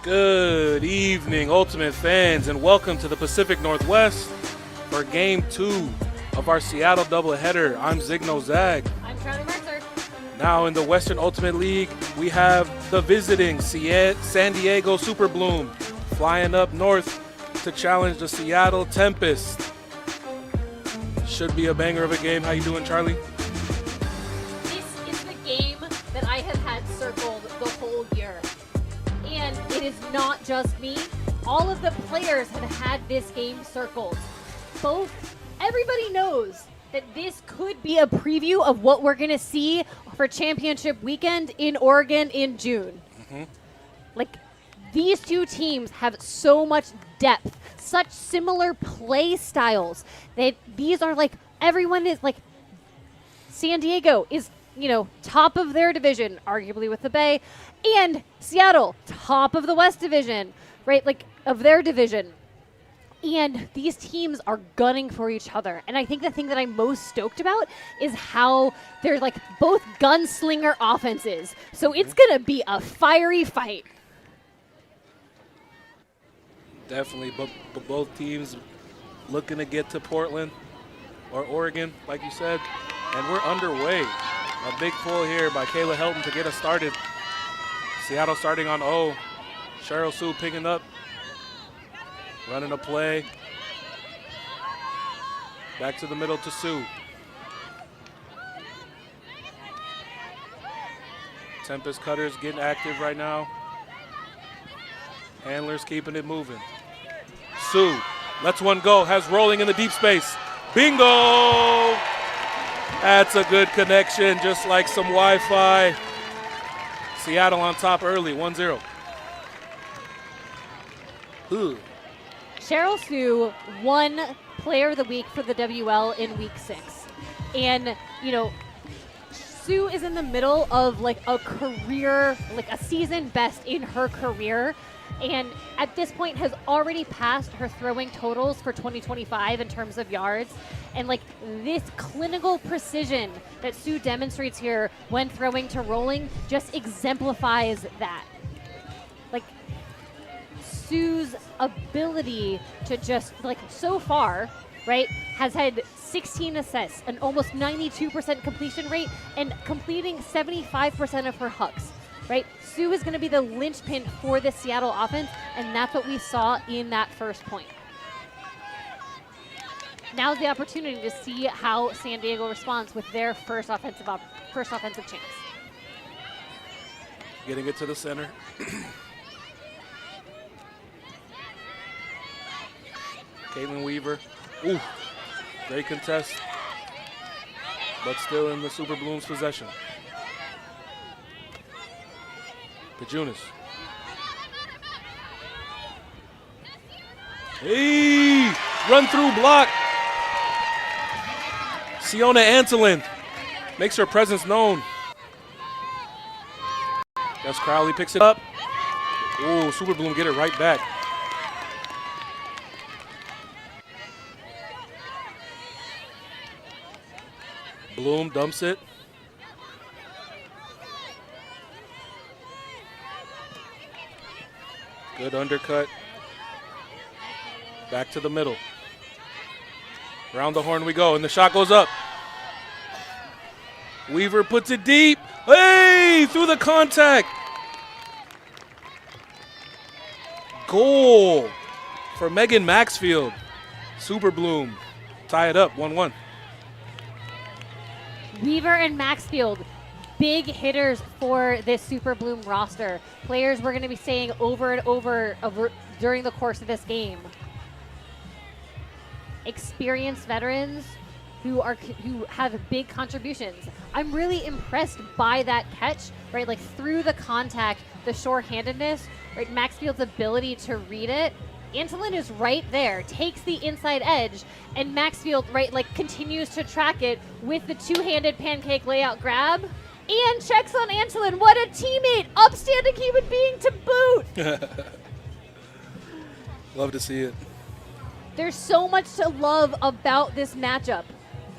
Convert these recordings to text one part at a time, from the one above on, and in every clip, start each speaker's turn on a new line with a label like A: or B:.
A: Good evening, Ultimate fans, and welcome to the Pacific Northwest for Game 2 of our Seattle doubleheader. I'm Zigno Zag.
B: I'm Charlie Mercer.
A: Now in the Western Ultimate League, we have the visiting San Diego Super Bloom flying up north to challenge the Seattle Tempest. Should be a banger of a game. How you doing, Charlie?
B: This is the game that I have had circled the whole year. And it is not just me. All of the players have had this game circled. Everybody knows that this could be a preview of what we're going to see for championship weekend in Oregon in June. These two teams have so much depth, such similar play styles that these are everyone is San Diego is, top of their division, arguably with the Bay, and Seattle, top of the West Division, right? Of their division. And these teams are gunning for each other. And I think the thing that I'm most stoked about is how they're both gunslinger offenses. So it's going to be a fiery fight.
A: Definitely, but both teams looking to get to Portland or Oregon, like you said, and we're underway. A big pull here by Kayla Helton to get us started. Seattle starting on O. Cheryl Sue picking up, running a play. Back to the middle to Sue. Tempest Cutters getting active right now. Handlers keeping it moving. Sue lets one go, has rolling in the deep space. Bingo! That's a good connection, just like some Wi-Fi. Seattle on top early, 1-0.
B: Cheryl Sue won Player of the Week for the WUL in Week 6. And, Sue is in the middle of a career, a season best in her career. And at this point has already passed her throwing totals for 2025 in terms of yards. And this clinical precision that Sue demonstrates here when throwing to rolling just exemplifies that. Sue's ability to just so far, right, has had 16 assists, an almost 92% completion rate, and completing 75% of her hucks. Right, Sue is going to be the linchpin for the Seattle offense, and that's what we saw in that first point. Now's the opportunity to see how San Diego responds with their first offensive chance.
A: Getting it to the center. Caitlin Weaver. Ooh, great contest, but still in the Super Bloom's possession. Pajunas. Hey, run through block. Siona Antolin makes her presence known. Gus Crowley picks it up. Oh, Super Bloom get it right back. Bloom dumps it. Good undercut. Back to the middle. Round the horn we go, and the shot goes up. Weaver puts it deep. Hey, through the contact. Goal for Megan Maxfield. Super Bloom tie it up, 1-1.
B: Weaver and Maxfield, big hitters for this Super Bloom roster. Players we're going to be saying over and over during the course of this game. Experienced veterans who have big contributions. I'm really impressed by that catch, right? Through the contact, the short-handedness, right? Maxfield's ability to read it. Antolin is right there, takes the inside edge, and Maxfield, right, continues to track it with the two-handed pancake layout grab, and checks on Antolin. What a teammate, upstanding human being to boot.
A: Love to see it.
B: There's so much to love about this matchup.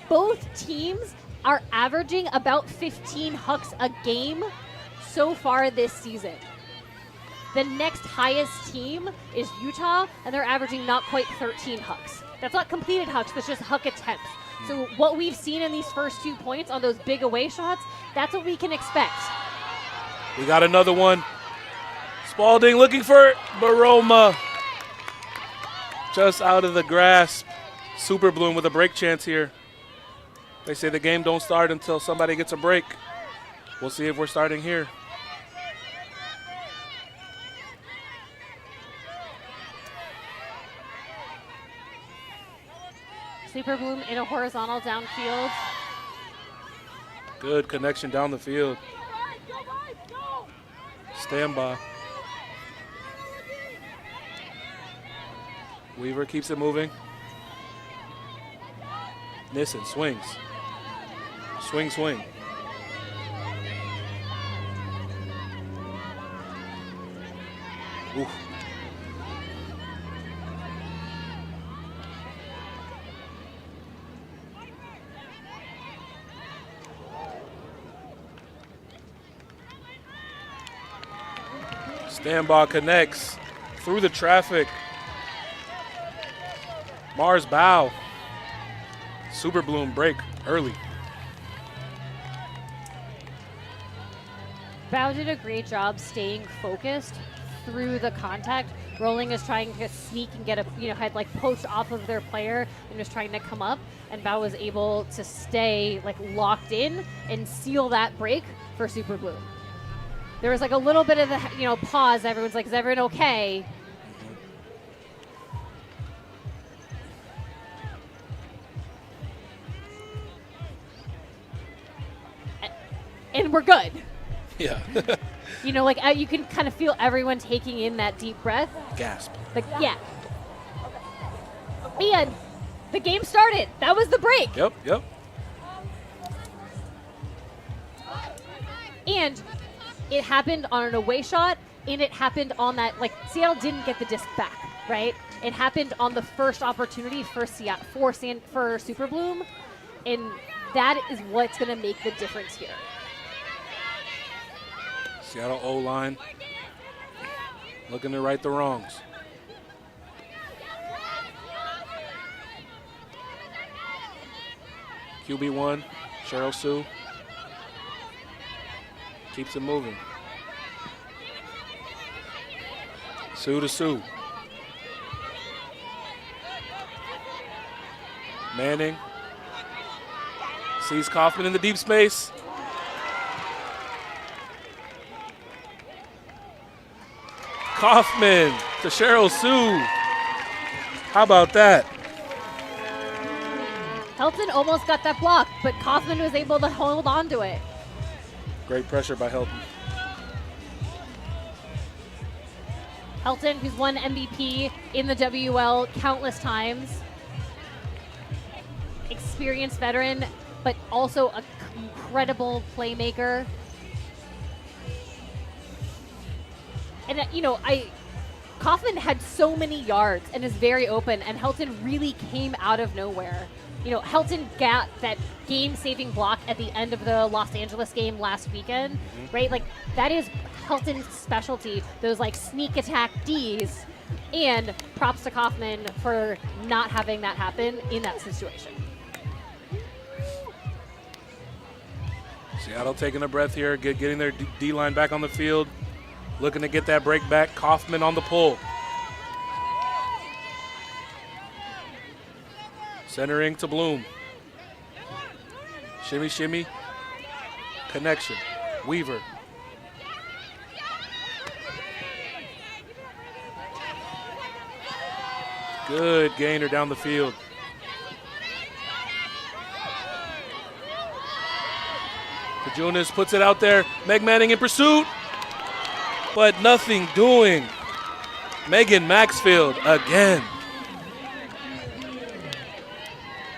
B: Both teams are averaging about 15 hucks a game so far this season. The next highest team is Utah, and they're averaging not quite 13 hucks. That's not completed hucks, that's just huck attempts. So what we've seen in these first 2 points on those big away shots, that's what we can expect.
A: We got another one. Spalding looking for Baroma. Just out of the grasp. Super Bloom with a break chance here. They say the game don't start until somebody gets a break. We'll see if we're starting here.
B: Super Bloom in a horizontal downfield.
A: Good connection down the field. Stand by. Weaver keeps it moving. Nissen swings. Swing, swing. Oof. Standby connects through the traffic. Mars bow. Super Bloom break early.
B: Bao did a great job staying focused through the contact. Rolling is trying to sneak and get had like post off of their player and was trying to come up, and Bao was able to stay like locked in and seal that break for Super Bloom. There was like a little bit of the pause. Everyone's like, is everyone okay? And we're good.
A: Yeah.
B: You can kind of feel everyone taking in that deep breath.
A: Gasp.
B: Yeah. And the game started. That was the break.
A: Yep.
B: And it happened on an away shot, and it happened on that, Seattle didn't get the disc back, right? It happened on the first opportunity for Super Bloom, and that is what's going to make the difference here.
A: Seattle O-line looking to right the wrongs. QB1, Cheryl Sue. Keeps it moving. Sue to Sue. Manning sees Kaufman in the deep space. Kaufman to Cheryl Sue. How about that?
B: Helton almost got that block, but Kaufman was able to hold on to it.
A: Great pressure by Helton.
B: Helton, who's won MVP in the WUL countless times. Experienced veteran, but also an incredible playmaker. And, Kaufman had so many yards and is very open, and Helton really came out of nowhere. Helton got that game-saving block at the end of the Los Angeles game last weekend, right? That is Helton's specialty, those, sneak attack Ds, and props to Kaufman for not having that happen in that situation.
A: Seattle taking a breath here, getting their D-line back on the field, looking to get that break back. Kaufman on the pull. Centering to Bloom. Shimmy, shimmy. Connection. Weaver. Good gainer down the field. Kajunas puts it out there. Meg Manning in pursuit, but nothing doing. Megan Maxfield again.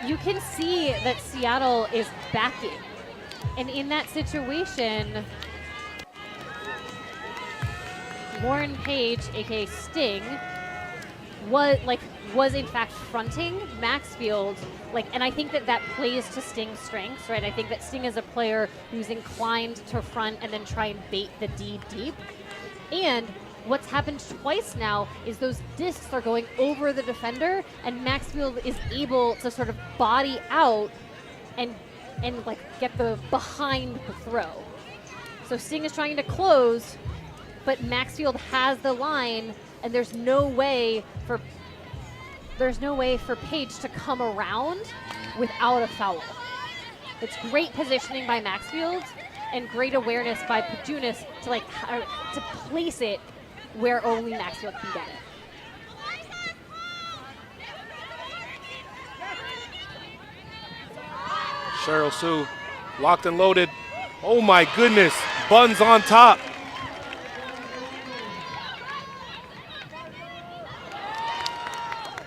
B: You can see that Seattle is backing. And in that situation, Lauren Page, aka Sting, was in fact fronting Maxfield, and I think that plays to Sting's strengths, right? I think that Sting is a player who's inclined to front and then try and bait the D deep. And what's happened twice now is those discs are going over the defender, and Maxfield is able to sort of body out and like get the behind the throw. So Sting is trying to close, but Maxfield has the line, and there's no way for Page to come around without a foul. It's great positioning by Maxfield and great awareness by Pajunas to place it where only Maxfield can get it.
A: Cheryl Sue locked and loaded. Oh my goodness, Buns on top.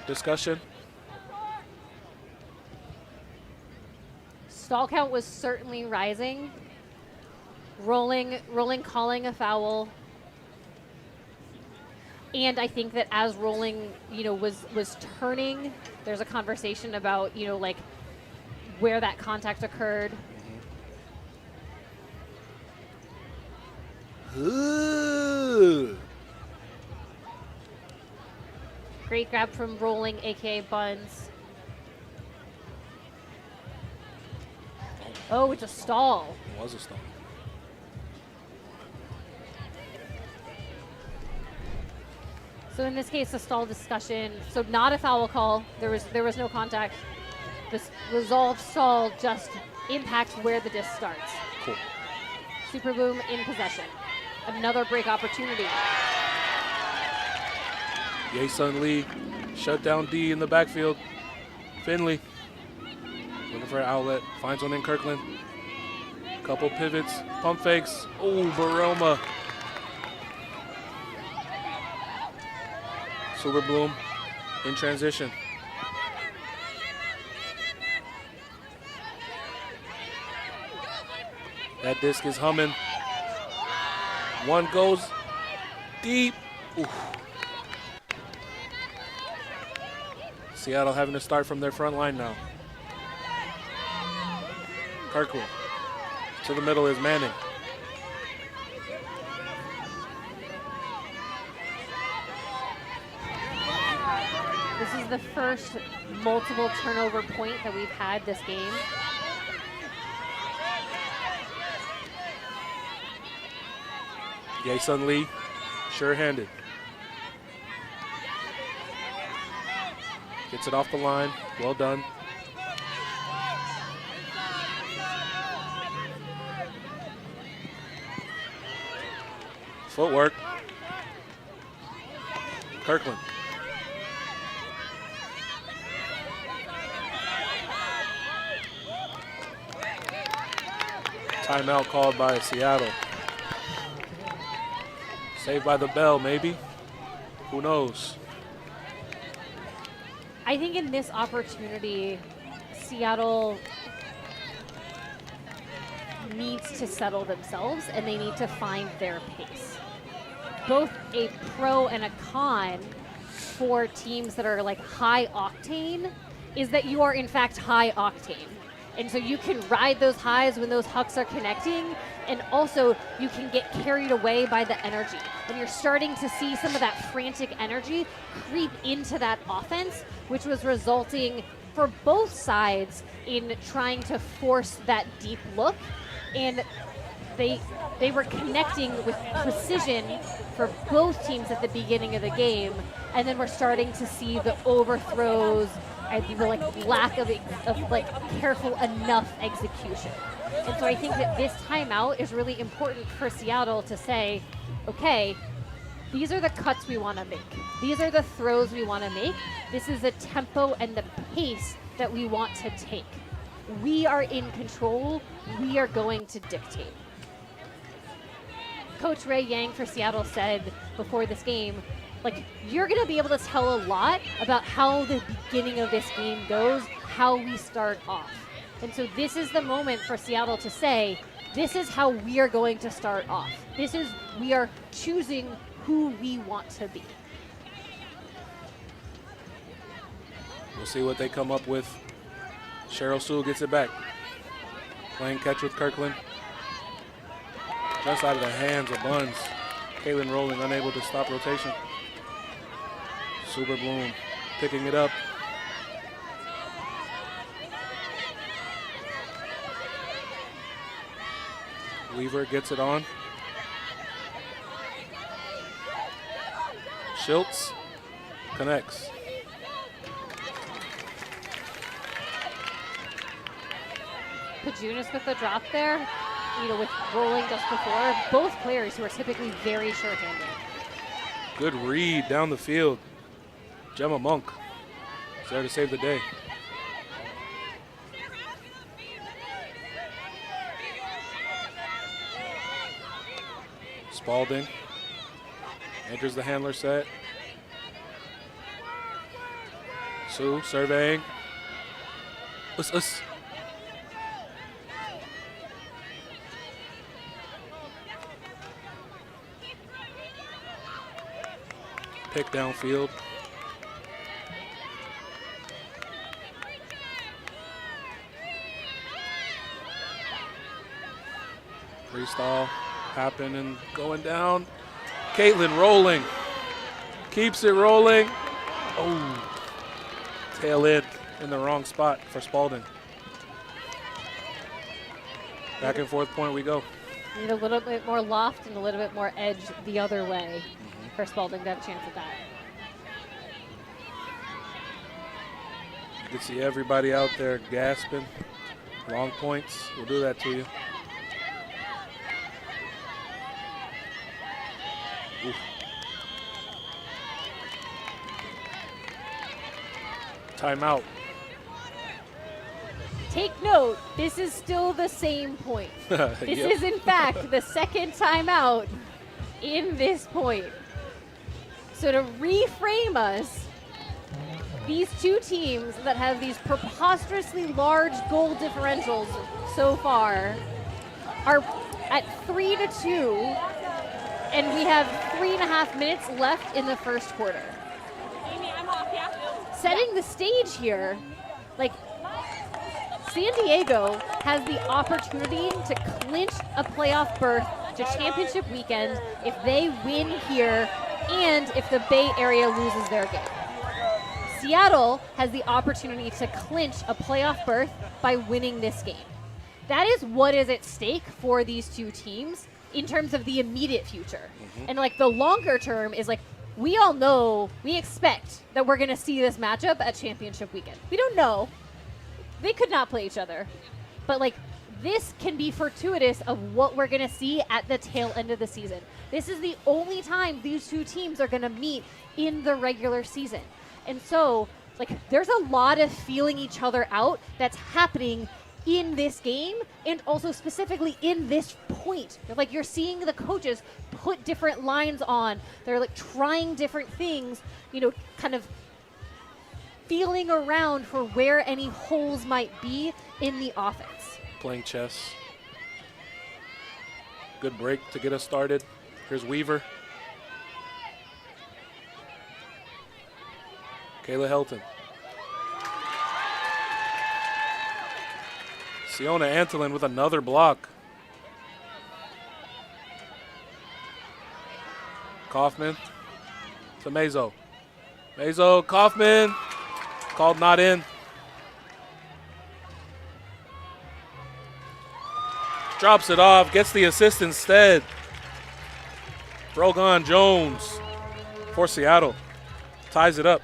A: Discussion.
B: Stall count was certainly rising. Rolling calling a foul. And I think that as Rolling, was turning, there's a conversation about, like where that contact occurred.
A: Ooh.
B: Great grab from Rolling, aka Buns. Oh, it's a stall.
A: It was a stall.
B: So in this case, a stall discussion. So not a foul call. There was no contact. This resolved stall just impacts where the disc starts.
A: Cool.
B: Super Boom in possession. Another break opportunity.
A: Jae-Sun Lee shut down D in the backfield. Finley looking for an outlet. Finds one in Kirkland. Couple pivots. Pump fakes. Oh, Baroma. Super Bloom in transition. That disc is humming. One goes deep. Oof. Seattle having to start from their front line now. Kirkland. To the middle is Manning.
B: This is the first multiple turnover point that we've had this game.
A: Jae-Sun Lee, sure-handed. Gets it off the line. Well done. Footwork. Kirkland. Timeout called by Seattle. Saved by the bell, maybe. Who knows?
B: I think in this opportunity, Seattle needs to settle themselves and they need to find their pace. Both a pro and a con for teams that are like high octane is that you are in fact high octane. And so you can ride those highs when those hucks are connecting, and also you can get carried away by the energy. And you're starting to see some of that frantic energy creep into that offense, which was resulting for both sides in trying to force that deep look. And they were connecting with precision for both teams at the beginning of the game, and then we're starting to see the overthrows and the lack of careful enough execution. And so I think that this timeout is really important for Seattle to say, okay, these are the cuts we want to make. These are the throws we want to make. This is the tempo and the pace that we want to take. We are in control. We are going to dictate. Coach Ray Yang for Seattle said before this game, you're going to be able to tell a lot about how the beginning of this game goes, how we start off. And so this is the moment for Seattle to say, this is how we are going to start off. We are choosing who we want to be.
A: We'll see what they come up with. Cheryl Sewell gets it back. Playing catch with Kirkland. Just out of the hands of Buns. Kalen rolling, unable to stop rotation. Super Bloom picking it up. Weaver gets it on. Schultz connects.
B: Pajunas with the drop there, with rolling just before. Both players who are typically very short-handed.
A: Good read down the field. Gemma Monk is there to save the day. Spalding enters the handler set. Sue surveying. Pick downfield. Freestyle happen and going down. Caitlin rolling. Keeps it rolling. Oh, tail end in the wrong spot for Spalding. Back and forth point we go.
B: Need a little bit more loft and a little bit more edge the other way for Spalding to have a chance at that.
A: You can see everybody out there gasping. Long points will do that to you. Oof. Timeout.
B: Take note, this is still the same point. This is, in fact, the second timeout in this point. So to reframe us, these two teams that have these preposterously large goal differentials so far are at 3-2, and we have 3.5 minutes left in the first quarter. Setting the stage here, San Diego has the opportunity to clinch a playoff berth to championship weekend if they win here and if the Bay Area loses their game. Seattle has the opportunity to clinch a playoff berth by winning this game. That is what is at stake for these two teams in terms of the immediate future. And the longer term is we all know, we expect that we're going to see this matchup at championship weekend. We don't know. They could not play each other. But this can be fortuitous of what we're going to see at the tail end of the season. This is the only time these two teams are going to meet in the regular season. And so, there's a lot of feeling each other out that's happening in this game and also specifically in this point. You're seeing the coaches put different lines on. They're trying different things, kind of feeling around for where any holes might be in the offense.
A: Playing chess. Good break to get us started. Here's Weaver. Kayla Helton. Siona Antolin with another block. Kaufman to Mazo. Mazo, Kaufman. Called not in. Drops it off, gets the assist instead. Brogan Jones for Seattle. Ties it up.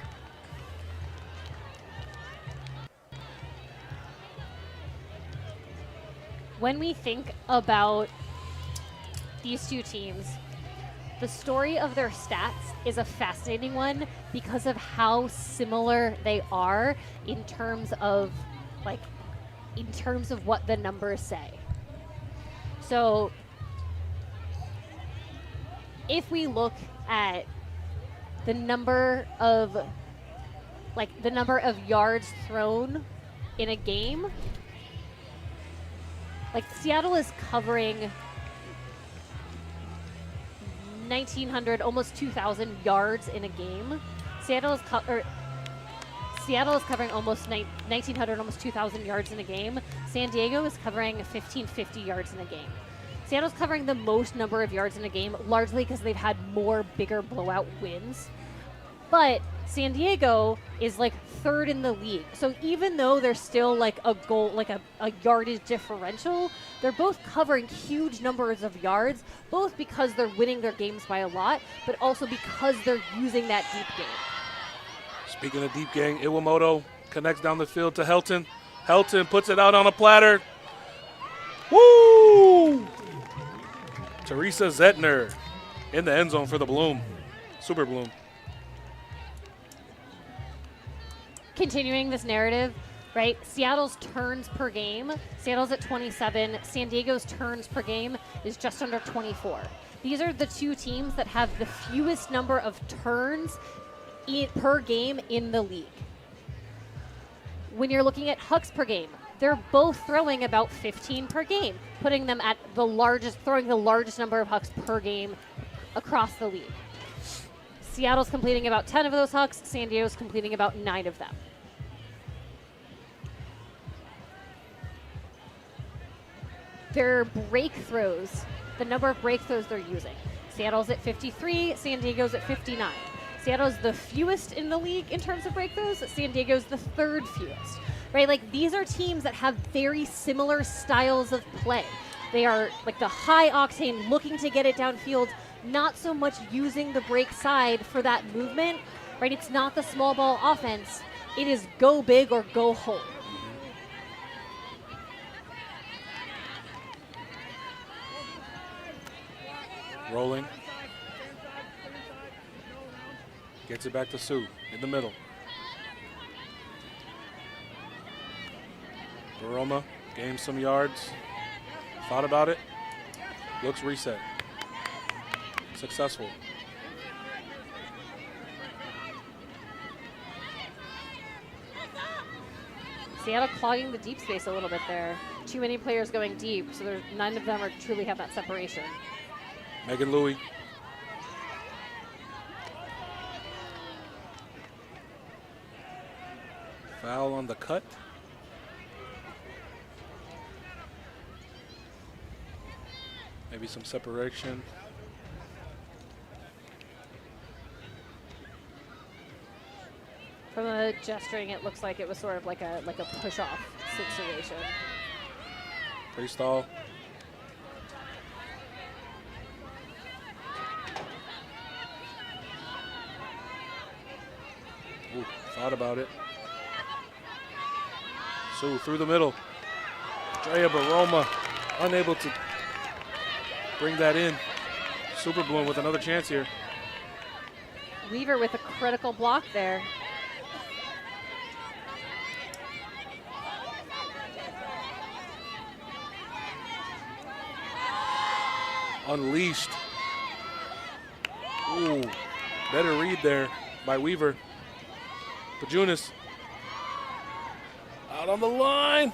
B: When we think about these two teams, the story of their stats is a fascinating one because of how similar they are in terms of what the numbers say. So if we look at the number of yards thrown in a game, Seattle is covering 1,900, almost 2,000 yards in a game. Seattle is covering almost 1,900, almost 2,000 yards in a game. San Diego is covering 1,550 yards in a game. Seattle's covering the most number of yards in a game, largely because they've had more bigger blowout wins. But San Diego is like third in the league. So even though they're still like a goal, like a yardage differential, they're both covering huge numbers of yards, both because they're winning their games by a lot, but also because they're using that deep game.
A: Speaking of deep game, Iwamoto connects down the field to Helton. Helton puts it out on a platter. Woo! Teresa Zettner in the end zone for the Bloom. Super Bloom.
B: Continuing this narrative, right? Seattle's turns per game, Seattle's at 27. San Diego's turns per game is just under 24. These are the two teams that have the fewest number of turns per game in the league. When you're looking at hucks per game, they're both throwing about 15 per game, putting them at the largest, throwing the largest number of hucks per game across the league. Seattle's completing about 10 of those hucks, San Diego's completing about 9 of them. Their breakthrows, the number of breakthrows they're using. Seattle's at 53, San Diego's at 59. Seattle's the fewest in the league in terms of breakthrows, San Diego's the third fewest. Right, like these are teams that have very similar styles of play. They are like the high octane, looking to get it downfield, not so much using the break side for that movement, right? It's not the small ball offense. It is go big or go home.
A: Rolling. Gets it back to Sue in the middle. Baroma gains some yards. Thought about it. Looks reset. Successful.
B: Seattle clogging the deep space a little bit there. Too many players going deep, so none of them truly have that separation.
A: Megan Louie. Foul on the cut. Maybe some separation.
B: From the gesturing, it looks like it was sort of like a push-off situation.
A: Pre-stall. Ooh, thought about it. Sue through the middle. Drea Baroma unable to bring that in. Super Bloom with another chance here.
B: Weaver with a critical block there.
A: Unleashed. Ooh, better read there by Weaver. Pajunas out on the line.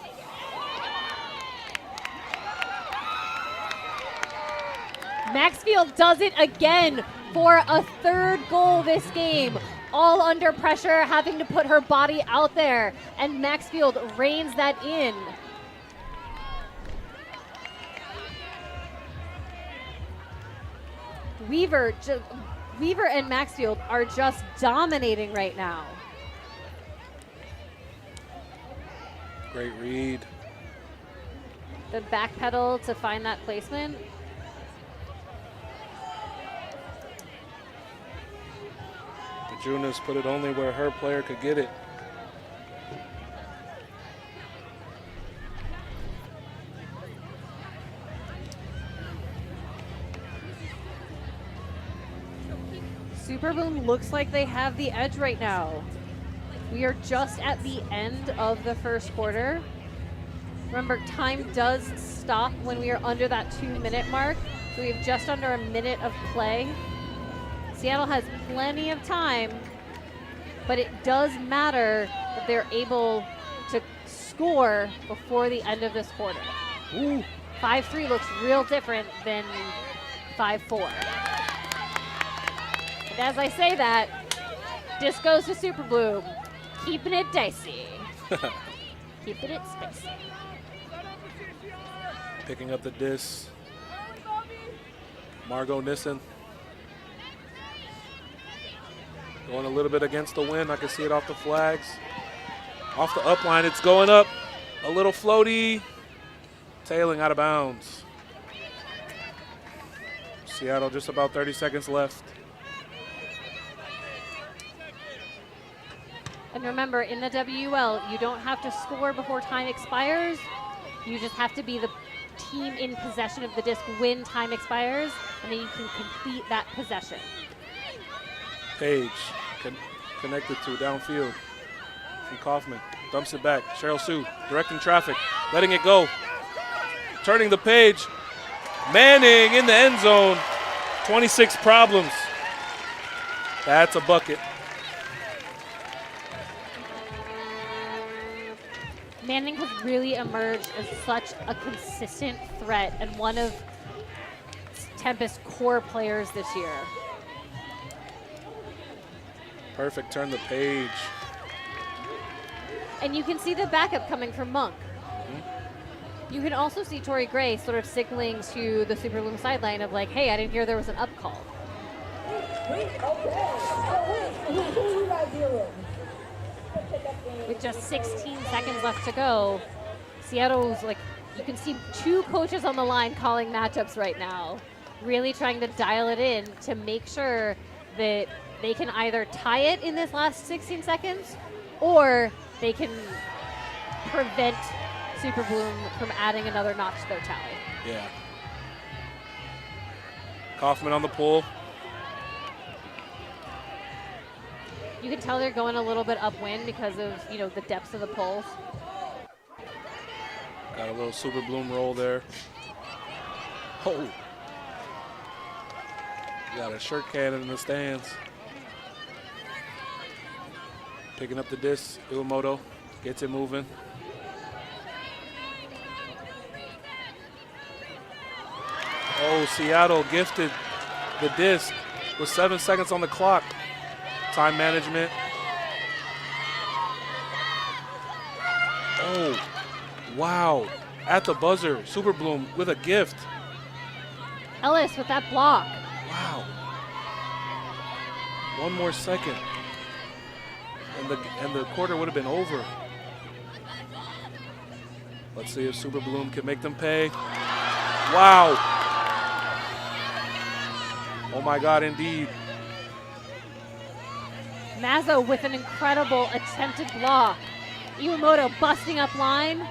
B: Maxfield does it again for a third goal this game. All under pressure, having to put her body out there, and Maxfield reins that in. Weaver and Maxfield are just dominating right now.
A: Great read.
B: The back pedal to find that placement.
A: Pajunas put it only where her player could get it.
B: Super Boom looks like they have the edge right now. We are just at the end of the first quarter. Remember, time does stop when we are under that 2-minute mark. So we have just under a minute of play. Seattle has plenty of time, but it does matter that they're able to score before the end of this quarter. 5-3 looks real different than 5-4. And as I say that, this goes to Super Bloom. Keeping it dicey. Keeping it spicy.
A: Picking up the diss. Margot Nissen going a little bit against the wind. I can see it off the flags. Off the up line, it's going up. A little floaty. Tailing out of bounds. Seattle just about 30 seconds left.
B: And remember, in the WUL, you don't have to score before time expires. You just have to be the team in possession of the disc when time expires, and then you can complete that possession.
A: Page connected to downfield from Kaufman. Dumps it back. Cheryl Sue directing traffic, letting it go. Turning the page. Manning in the end zone. 26 problems. That's a bucket.
B: Manning has really emerged as such a consistent threat and one of Tempest's core players this year.
A: Perfect turn the page.
B: And you can see the backup coming from Monk. You can also see Tori Gray sort of signaling to the Super Bloom sideline of like, hey, I didn't hear there was an up call. With just 16 seconds left to go, Seattle's like, you can see two coaches on the line calling matchups right now, really trying to dial it in to make sure that they can either tie it in this last 16 seconds or they can prevent Super Bloom from adding another notch to their tally.
A: Yeah. Kaufman on the pull.
B: You can tell they're going a little bit upwind because of, you know, the depths of the pulls.
A: Got a little Super Bloom roll there. Oh. Got a shirt cannon in the stands. Picking up the disc. Iwamoto gets it moving. Oh, Seattle gifted the disc with 7 seconds on the clock. Time management. Oh, wow. At the buzzer, Super Bloom with a gift.
B: Ellis with that block.
A: Wow. 1 more second. And the quarter would have been over. Let's see if Super Bloom can make them pay. Wow. Oh my God, indeed.
B: Mazzo with an incredible attempted block. Iwamoto busting up line.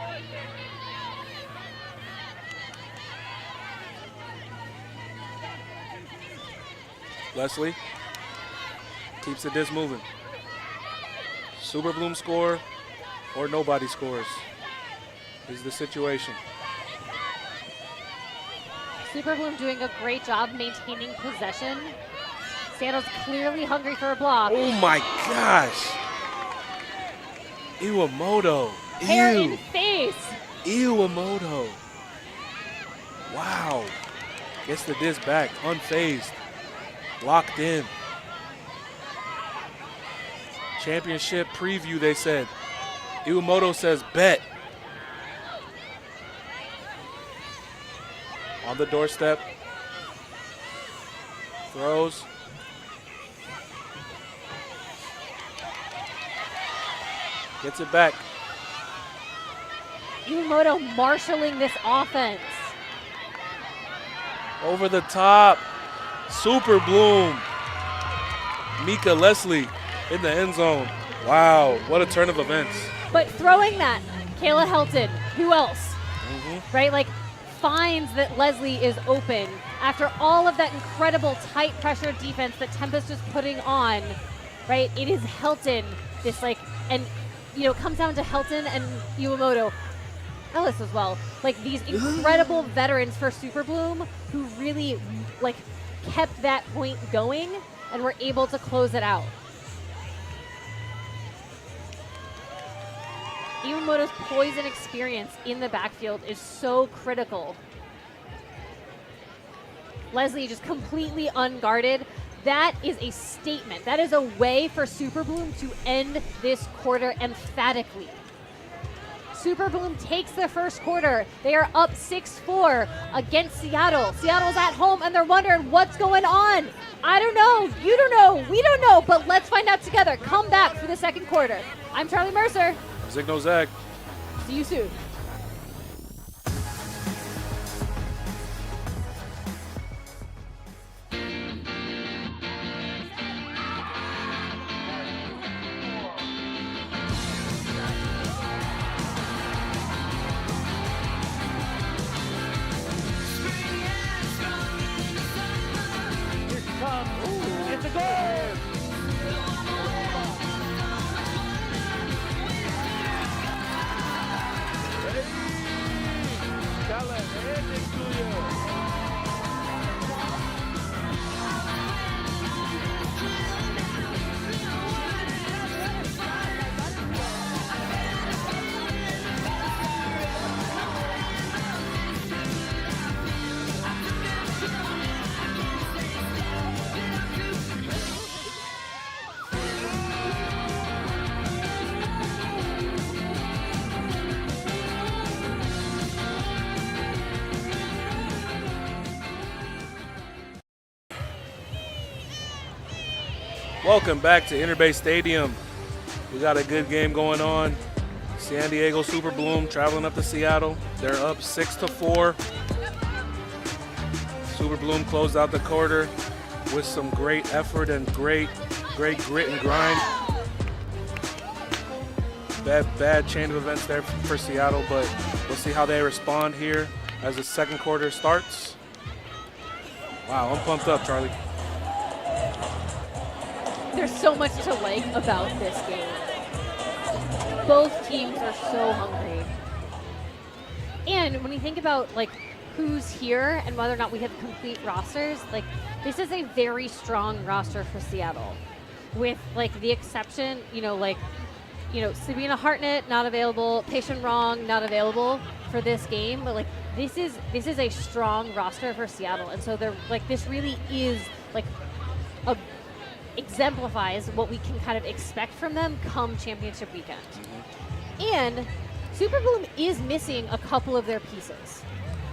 A: Leslie keeps the disc moving. Super Bloom score or nobody scores is the situation.
B: Super Bloom doing a great job maintaining possession. Seattle's clearly hungry for a block.
A: Oh my gosh. Iwamoto.
B: Hair
A: Ew.
B: in face.
A: Iwamoto. Wow. Gets the disc back, unfazed. Locked in. Championship preview, they said. Iwamoto says bet. On the doorstep. Throws. Gets it back.
B: Iwamoto marshaling this offense.
A: Over the top. Super Bloom. Mika Leslie in the end zone. Wow, what a turn of events.
B: But throwing that, Kayla Helton, who else? Right, like finds that Leslie is open after all of that incredible tight pressure defense that Tempest is putting on, right? It is Helton, this like, and you know, it comes down to Helton and Iwamoto, Ellis as well. Like these incredible veterans for Super Bloom who really like kept that point going and were able to close it out. Iwamoto's poise and experience in the backfield is so critical. Leslie just completely unguarded. That is a statement. That is a way for Super Bloom to end this quarter emphatically. Super Bloom takes the first quarter. They are up 6-4 against Seattle. Seattle's at home, and they're wondering what's going on. I don't know. You don't know. We don't know. But let's find out together. Come back for the second quarter. I'm Charlie Mercer.
A: Zigno Zag.
B: See you soon.
C: It's a goal!
A: Welcome back to Interbay Stadium. We got a good game going on. San Diego Super Bloom traveling up to Seattle. They're up 6-4. Super Bloom closed out the quarter with some great effort and great grit and grind. Bad chain of events there for Seattle, but we'll see how they respond here as the second quarter starts. Wow, I'm pumped up, Charlie.
B: There's so much to like about this game. Both teams are so hungry. And when you think about like who's here and whether or not we have complete rosters, like this is a very strong roster for Seattle. With like the exception, Sabina Hartnett not available, Patient Wrong not available for this game, but like this is a strong roster for Seattle. And so they're like this really is like exemplifies what we can kind of expect from them come championship weekend. And Super Bloom is missing a couple of their pieces.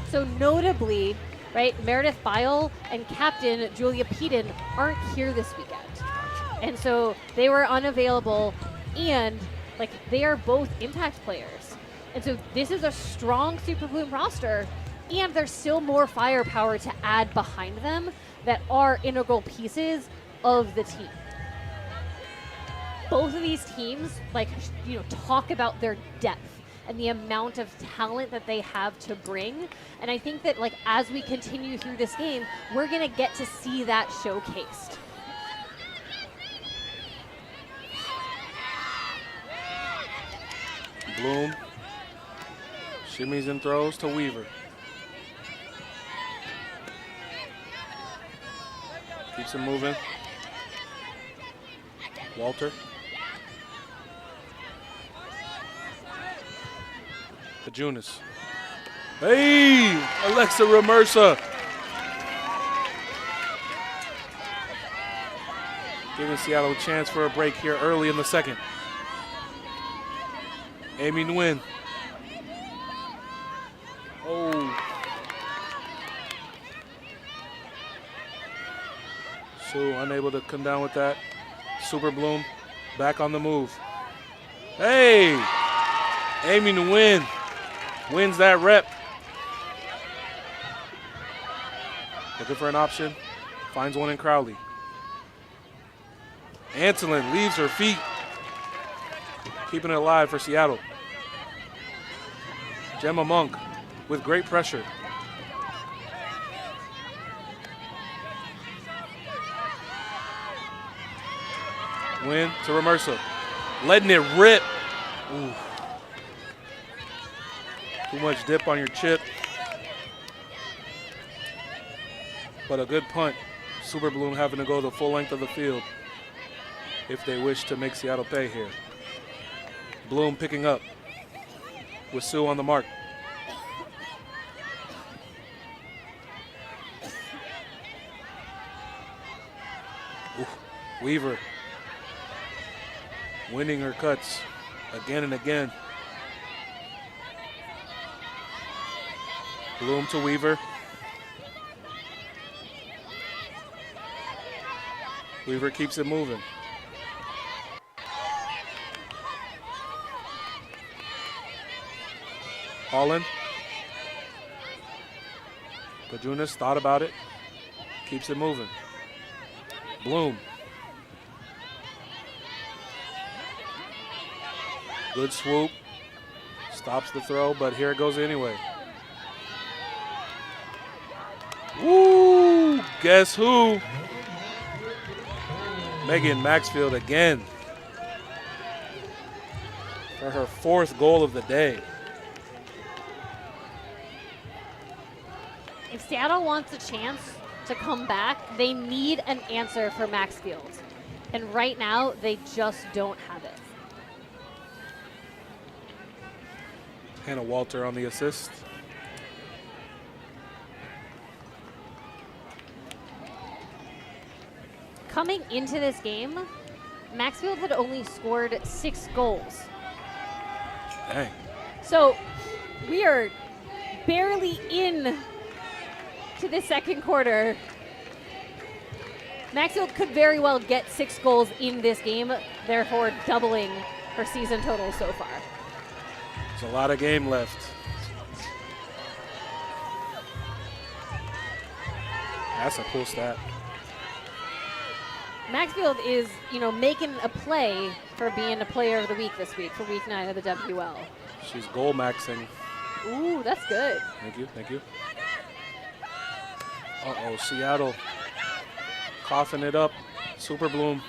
B: So notably, right, Meredith Bile and Captain Julia Peden aren't here this weekend. And so they were unavailable, and like they are both impact players. And so this is a strong Super Bloom roster, and there's still more firepower to add behind them that are integral pieces of the team. Both of these teams, talk about their depth and the amount of talent that they have to bring. And I think that, as we continue through this game, we're going to get to see that showcased.
A: Bloom shimmies and throws to Weaver. Keeps him moving. Walter. To Junis. Hey, Alexa Ramersa. Giving Seattle a chance for a break here early in the second. Amy Nguyen. Oh. Sue unable to come down with that. Super Bloom back on the move. Hey! Amy Nguyen wins that rep. Looking for an option. Finds one in Crowley. Antolin leaves her feet. Keeping it alive for Seattle. Gemma Monk with great pressure. Win to Ramersa. Letting it rip. Ooh. Too much dip on your chip. But a good punt. Super Bloom having to go the full length of the field if they wish to make Seattle pay here. Bloom picking up with Sue on the mark. Ooh. Weaver winning her cuts again and again. Bloom to Weaver. Weaver keeps it moving. Holland. Pajunas thought about it. Keeps it moving. Bloom. Good swoop. Stops the throw, but here it goes anyway. Woo! Guess who? Megan Maxfield again for her 4th goal of the day.
B: If Seattle wants a chance to come back, they need an answer for Maxfield. And right now, they just don't have it.
A: Hannah Walter on the assist.
B: Coming into this game, Maxfield had only scored 6 goals.
A: Dang.
B: So we are barely in to the second quarter. Maxfield could very well get 6 goals in this game, therefore doubling her season total so far.
A: There's a lot of game left. That's a cool stat.
B: Maxfield is, making a play for being a player of the week this week for week 9 of the WUL.
A: She's goal maxing.
B: Ooh, that's good.
A: Thank you, thank you. Uh-oh, Seattle coughing it up. Super Bloom.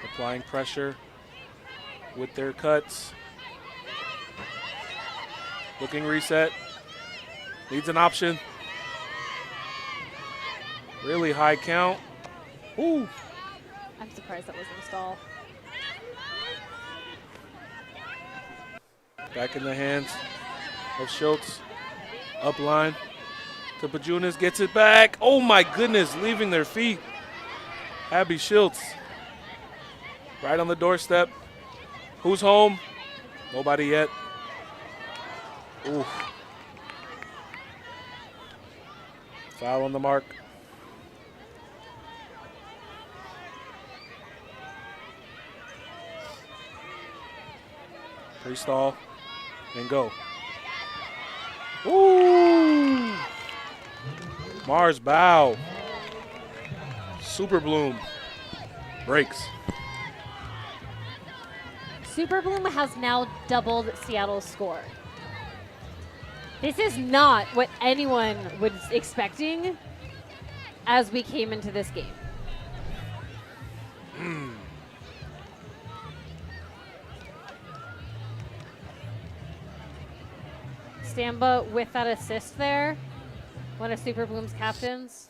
A: Applying pressure with their cuts. Looking reset. Needs an option. Really high count. Ooh.
B: I'm surprised that wasn't a stall.
A: Back in the hands of Schultz. Up line to Pajunas. Gets it back. Oh my goodness, leaving their feet. Abby Schultz. Right on the doorstep. Who's home? Nobody yet. Ooh. Foul on the mark. Pre-stall and go. Ooh! Mars Bow. Super Bloom breaks.
B: Super Bloom has now doubled Seattle's score. This is not what anyone was expecting as we came into this game. Stamba with that assist there, one of Super Bloom's captains.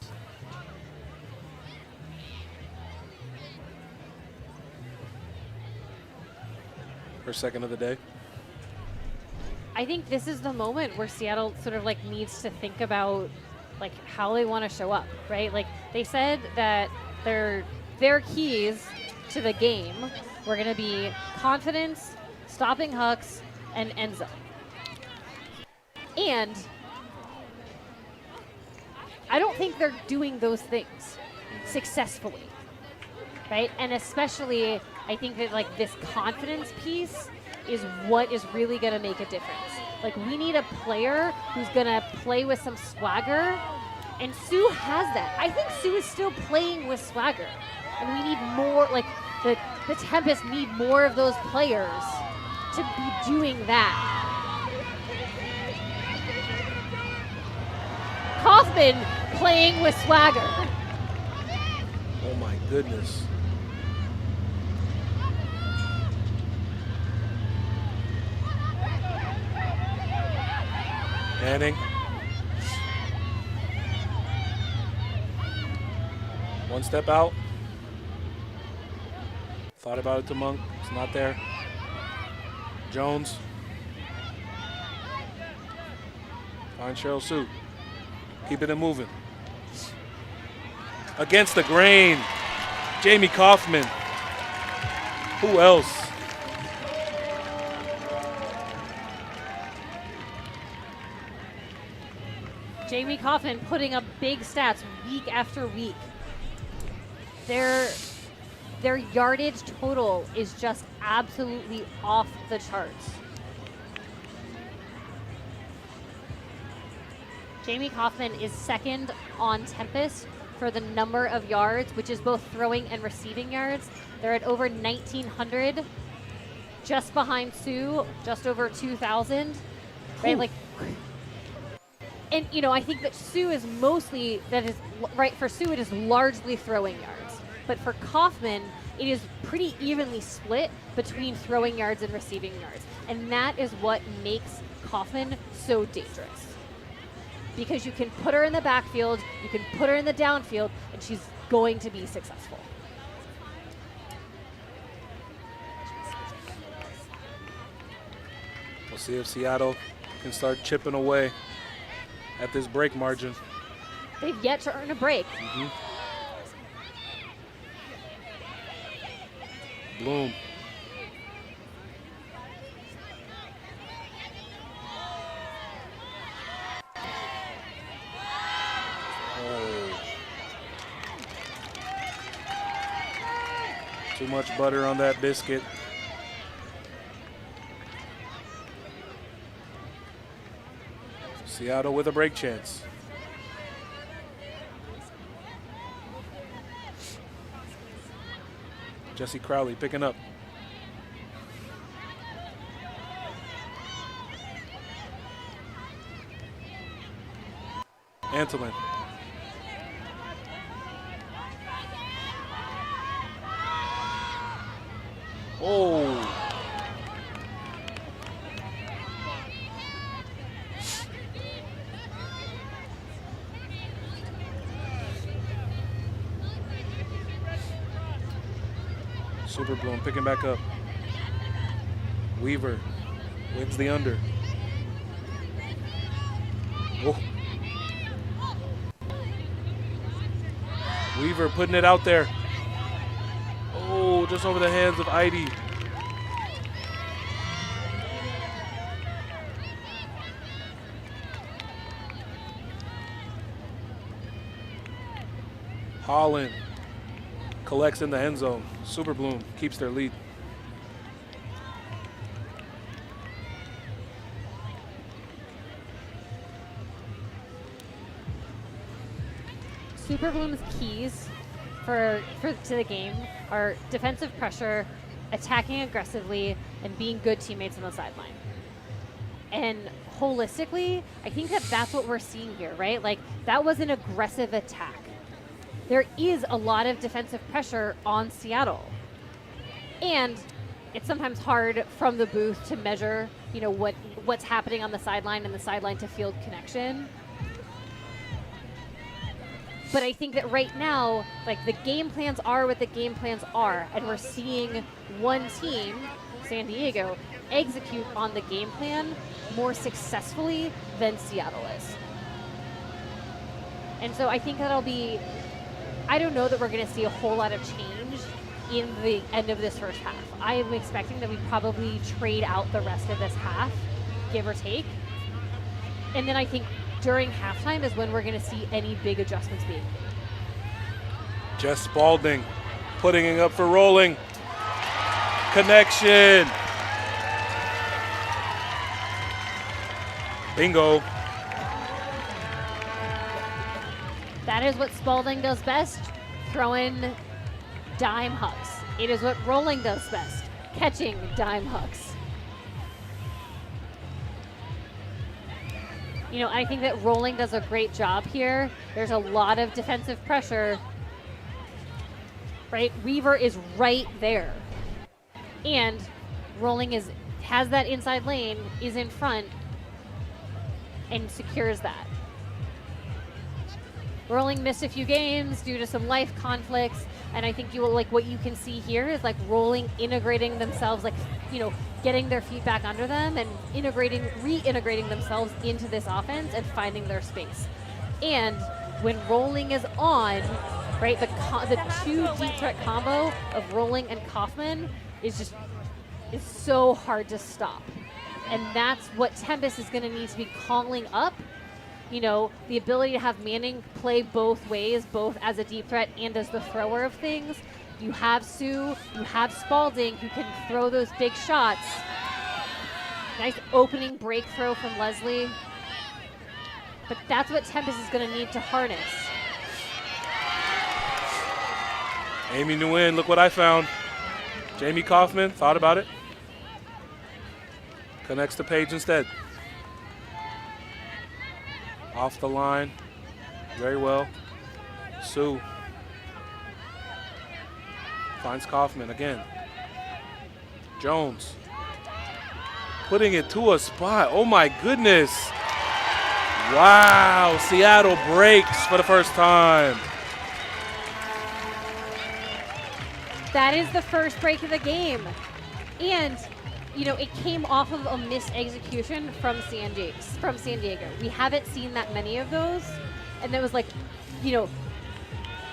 A: Her second of the day.
B: I think this is the moment where Seattle sort of needs to think about how they want to show up, right? They said that their keys to the game were going to be confidence, stopping hucks, and end zone. And I don't think they're doing those things successfully, right? And especially, I think that this confidence piece is what is really going to make a difference. We need a player who's going to play with some swagger, and Sue has that. I think Sue is still playing with swagger, and we need more. The Tempest need more of those players to be doing that. Kaufman playing with swagger.
A: Oh my goodness. Manning. One step out. Thought about it to Monk. It's not there. Jones. Find Cheryl Sue. Keeping it moving. Against the grain. Jamie Kaufman. Who else?
B: Jamie Kaufman putting up big stats week after week. Their yardage total is just absolutely off the charts. Jamie Kaufman is second on Tempest for the number of yards, which is both throwing and receiving yards. They're at over 1,900, just behind Sue, just over 2,000. Right, like, and you know, I think that Sue is mostly, for Sue it is largely throwing yards. But for Kaufman, it is pretty evenly split between throwing yards and receiving yards. And that is what makes Kaufman so dangerous. Because you can put her in the backfield, you can put her in the downfield, and she's going to be successful.
A: We'll see if Seattle can start chipping away at this break margin.
B: They've yet to earn a break.
A: Bloom. Oh. Too much butter on that biscuit. Seattle with a break chance. Jesse Crowley picking up. Antolin. Oh. Super Bloom picking back up. Weaver wins the under. Oh. Weaver putting it out there. Oh, just over the hands of Heidi. Holland collects in the end zone. Super Bloom keeps their lead.
B: Super Bloom's keys to the game are defensive pressure, attacking aggressively, and being good teammates on the sideline. And holistically, I think that that's what we're seeing here, right? Like, that was an aggressive attack. There is a lot of defensive pressure on Seattle. And it's sometimes hard from the booth to measure, you know, what's happening on the sideline and the sideline to field connection. But I think that right now, like, the game plans are what the game plans are, and we're seeing one team, San Diego, execute on the game plan more successfully than Seattle is. And so I think that'll be, I don't know that we're going to see a whole lot of change in the end of this first half. I am expecting that we probably trade out the rest of this half, give or take. And then I think during halftime is when we're going to see any big adjustments being made.
A: Jess Spalding putting it up for rolling. Connection. Bingo.
B: That is what Spalding does best, throwing dime hooks. It is what Rolling does best, catching dime hooks. You know, I think that Rolling does a great job here. There's a lot of defensive pressure, right? Weaver is right there. And Rolling has that inside lane, is in front, and secures that. Rolling missed a few games due to some life conflicts, and I think you will, like, what you can see here is like Rolling integrating themselves, like, you know, getting their feet back under them and reintegrating themselves into this offense and finding their space. And when Rolling is on, right, the two deep threat combo of Rolling and Kaufman is so hard to stop. And that's what Tempest is going to need to be calling up you know, the ability to have Manning play both ways, both as a deep threat and as the thrower of things. You have Sue, you have Spalding who can throw those big shots. Nice opening break throw from Leslie. But that's what Tempest is going to need to harness.
A: Amy Nguyen, look what I found. Jamie Kaufman, thought about it. Connects to Paige instead. Off the line, very well. Sue finds Kaufman again. Jones putting it to a spot. Oh my goodness. Wow, Seattle breaks for the first time.
B: That is the first break of the game. And, you know, it came off of a missed execution from San Diego. We haven't seen that many of those. And that was like, you know,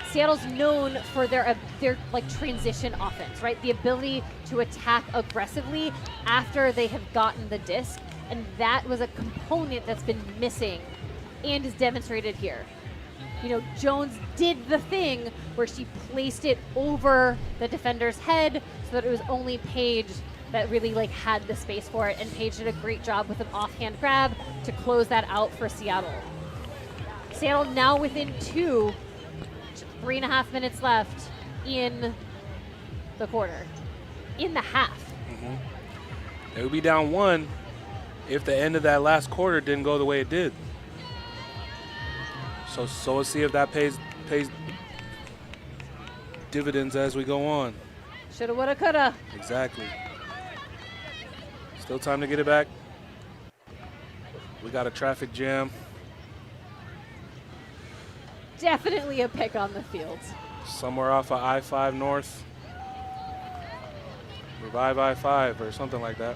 B: Seattle's known for their like transition offense, right? The ability to attack aggressively after they have gotten the disc. And that was a component that's been missing and is demonstrated here. You know, Jones did the thing where she placed it over the defender's head so that it was only Paige that really like had the space for it, and Paige did a great job with an offhand grab to close that out for Seattle. Seattle now within 2, 3.5 minutes left in the quarter, in the half.
A: They would be down 1 if the end of that last quarter didn't go the way it did. So let's see if that pays dividends as we go on.
B: Shoulda, woulda, coulda.
A: Exactly. Still time to get it back. We got a traffic jam.
B: Definitely a pick on the field.
A: Somewhere off of I-5 North. Revive I-5 or something like that.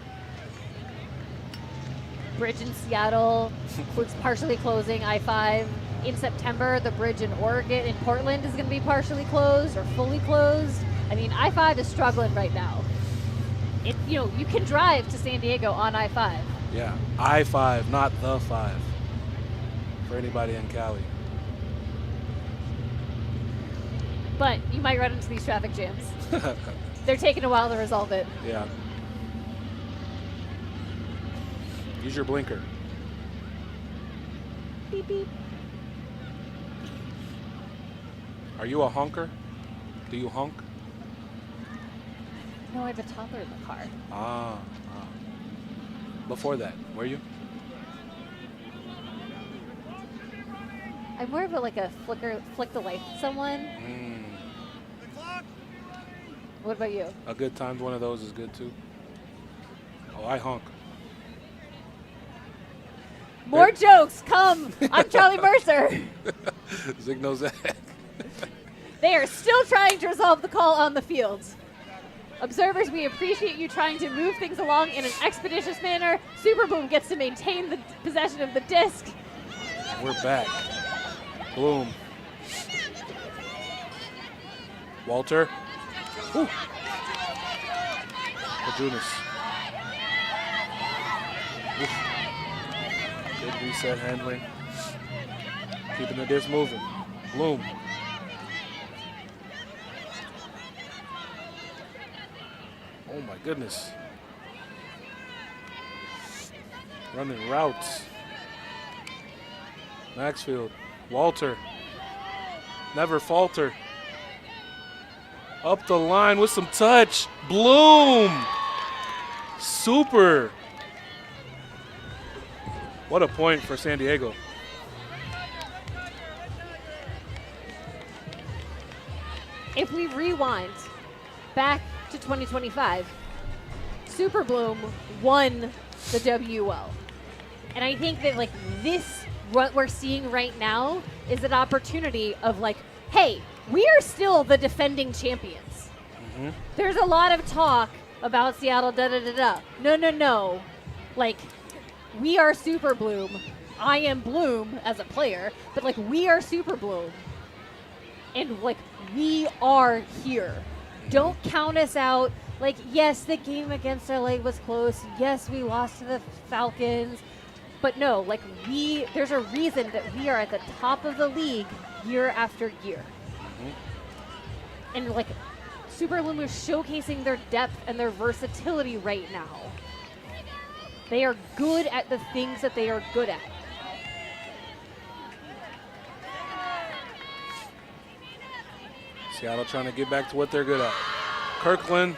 B: Bridge in Seattle was partially closing I-5. In September, the bridge in Portland is going to be partially closed or fully closed. I mean, I-5 is struggling right now. You know, you can drive to San Diego on I-5.
A: Yeah, I-5, not the 5. For anybody in Cali.
B: But you might run into these traffic jams. They're taking a while to resolve it.
A: Yeah. Use your blinker.
B: Beep, beep.
A: Are you a honker? Do you honk?
B: No, I have a toddler in the car.
A: Before that, were you?
B: I'm more of a flick the light at someone. What about you?
A: A good timed one of those is good too. Oh, I honk.
B: More jokes, come! I'm Charlie Mercer.
A: Zig knows that.
B: They are still trying to resolve the call on the field. Observers, we appreciate you trying to move things along in an expeditious manner. Superboom gets to maintain the possession of the disc.
A: We're back. Bloom. Walter. Woo. Kajunas. Good reset handling. Keeping the disc moving. Bloom. Oh my goodness. Running routes. Maxfield. Walter. Never falter. Up the line with some touch. Bloom. Super. What a point for San Diego.
B: If we rewind back to 2025, Super Bloom won the WUL. And I think that like this, what we're seeing right now is an opportunity of like, hey, we are still the defending champions. There's a lot of talk about Seattle, da-da-da-da. No. Like, we are Super Bloom. I am Bloom as a player, but like we are Super Bloom. And like we are here. Don't count us out. Like, yes, the game against LA was close. Yes, we lost to the Falcons. But no, like there's a reason that we are at the top of the league year after year. And like Super Bloom is showcasing their depth and their versatility right now. They are good at the things that they are good at.
A: Seattle trying to get back to what they're good at. Kirkland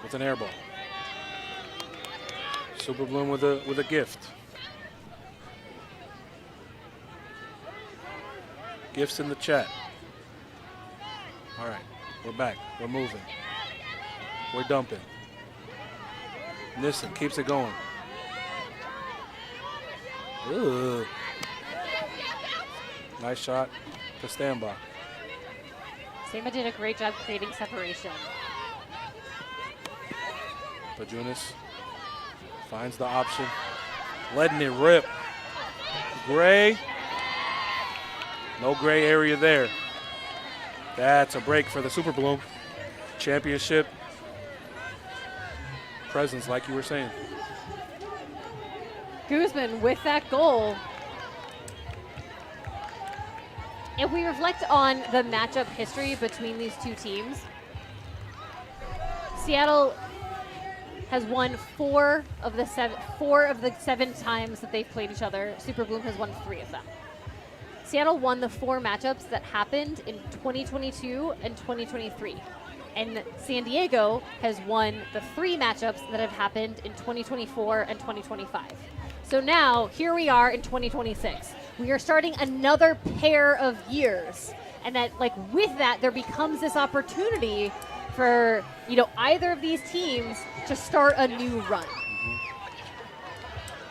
A: with an air ball. Super Bloom with a gift. Gifts in the chat. All right, we're back. We're moving. We're dumping. Nissen keeps it going. Ugh. Nice shot to stand by.
B: Sama did a great job creating separation.
A: Pajunas finds the option, letting it rip. Gray, no gray area there. That's a break for the Super Bloom. Championship presence, like you were saying.
B: Guzman with that goal. If we reflect on the matchup history between these two teams, Seattle has won four of the seven times that they've played each other. Super Bloom has won 3 of them. Seattle won the 4 matchups that happened in 2022 and 2023. And San Diego has won the 3 matchups that have happened in 2024 and 2025. So now, here we are in 2026. We are starting another pair of years. And that, like, with that, there becomes this opportunity for, you know, either of these teams to start a new run.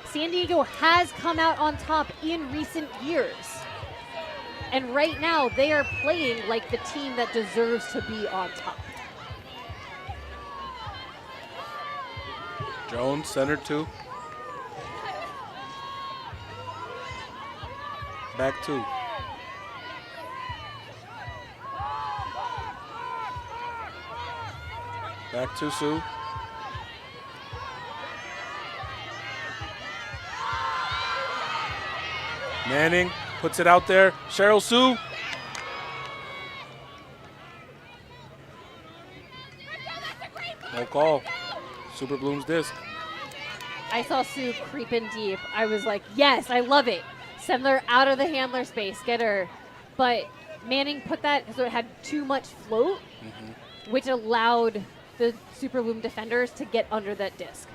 B: San Diego has come out on top in recent years. And right now, they are playing like the team that deserves to be on top.
A: Jones, center 2. Back 2. Back to Sue. Manning puts it out there. Cheryl Sue. No call. Super Bloom's disc.
B: I saw Sue creep in deep. I was like, yes, I love it. Send her out of the handler space. Get her. But Manning put that so it had too much float, which allowed the Super Bloom defenders to get under that disc.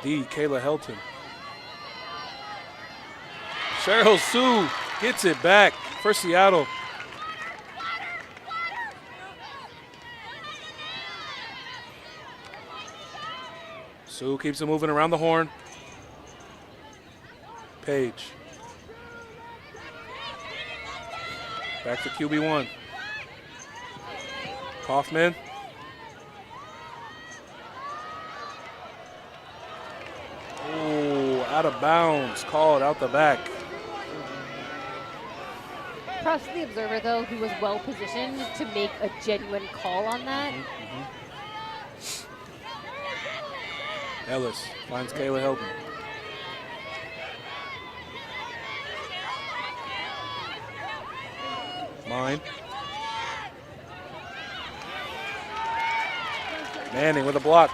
A: Kayla Helton. Cheryl Sue gets it back for Seattle. Sue keeps it moving around the horn. Page. Back to QB1. Kaufman. Oh, out of bounds. Called out the back.
B: Props to the observer, though, who was well positioned to make a genuine call on that.
A: Ellis finds Kayla Helton. Mine. Manning with a block.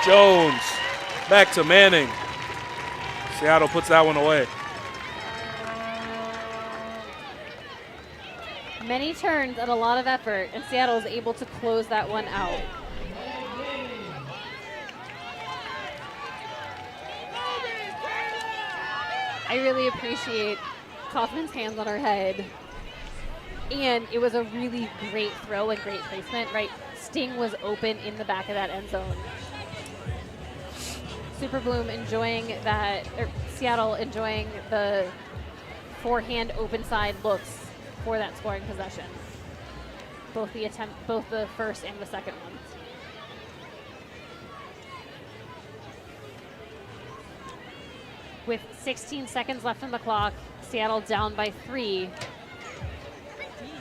A: Jones back to Manning. Seattle puts that one away.
B: Many turns and a lot of effort, and Seattle is able to close that one out. I really appreciate Kaufman's hands on her head. And it was a really great throw and great placement, right? Sting was open in the back of that end zone. Super Bloom enjoying that, or Seattle enjoying the forehand open side looks for that scoring possession. Both the first and the second one. With 16 seconds left on the clock, Seattle down by 3.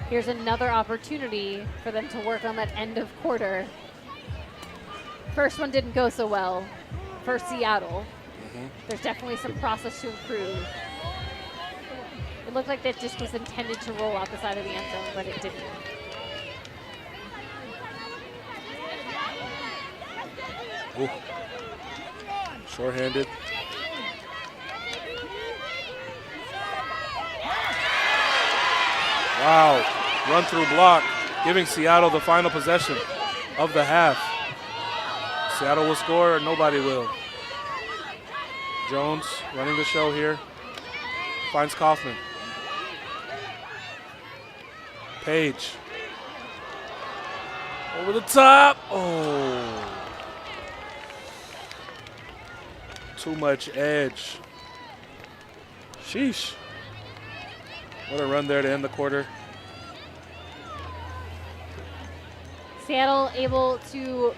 B: Here's another opportunity for them to work on that end of quarter. First one didn't go so well for Seattle. There's definitely some process to improve. It looked like that just was intended to roll out the side of the end zone, but it didn't.
A: Ooh. Short-handed. Wow. Run through block, giving Seattle the final possession of the half. Seattle will score or nobody will. Jones running the show here. Finds Kaufman. Page. Over the top. Oh. Too much edge. Sheesh. What a run there to end the quarter.
B: Seattle able to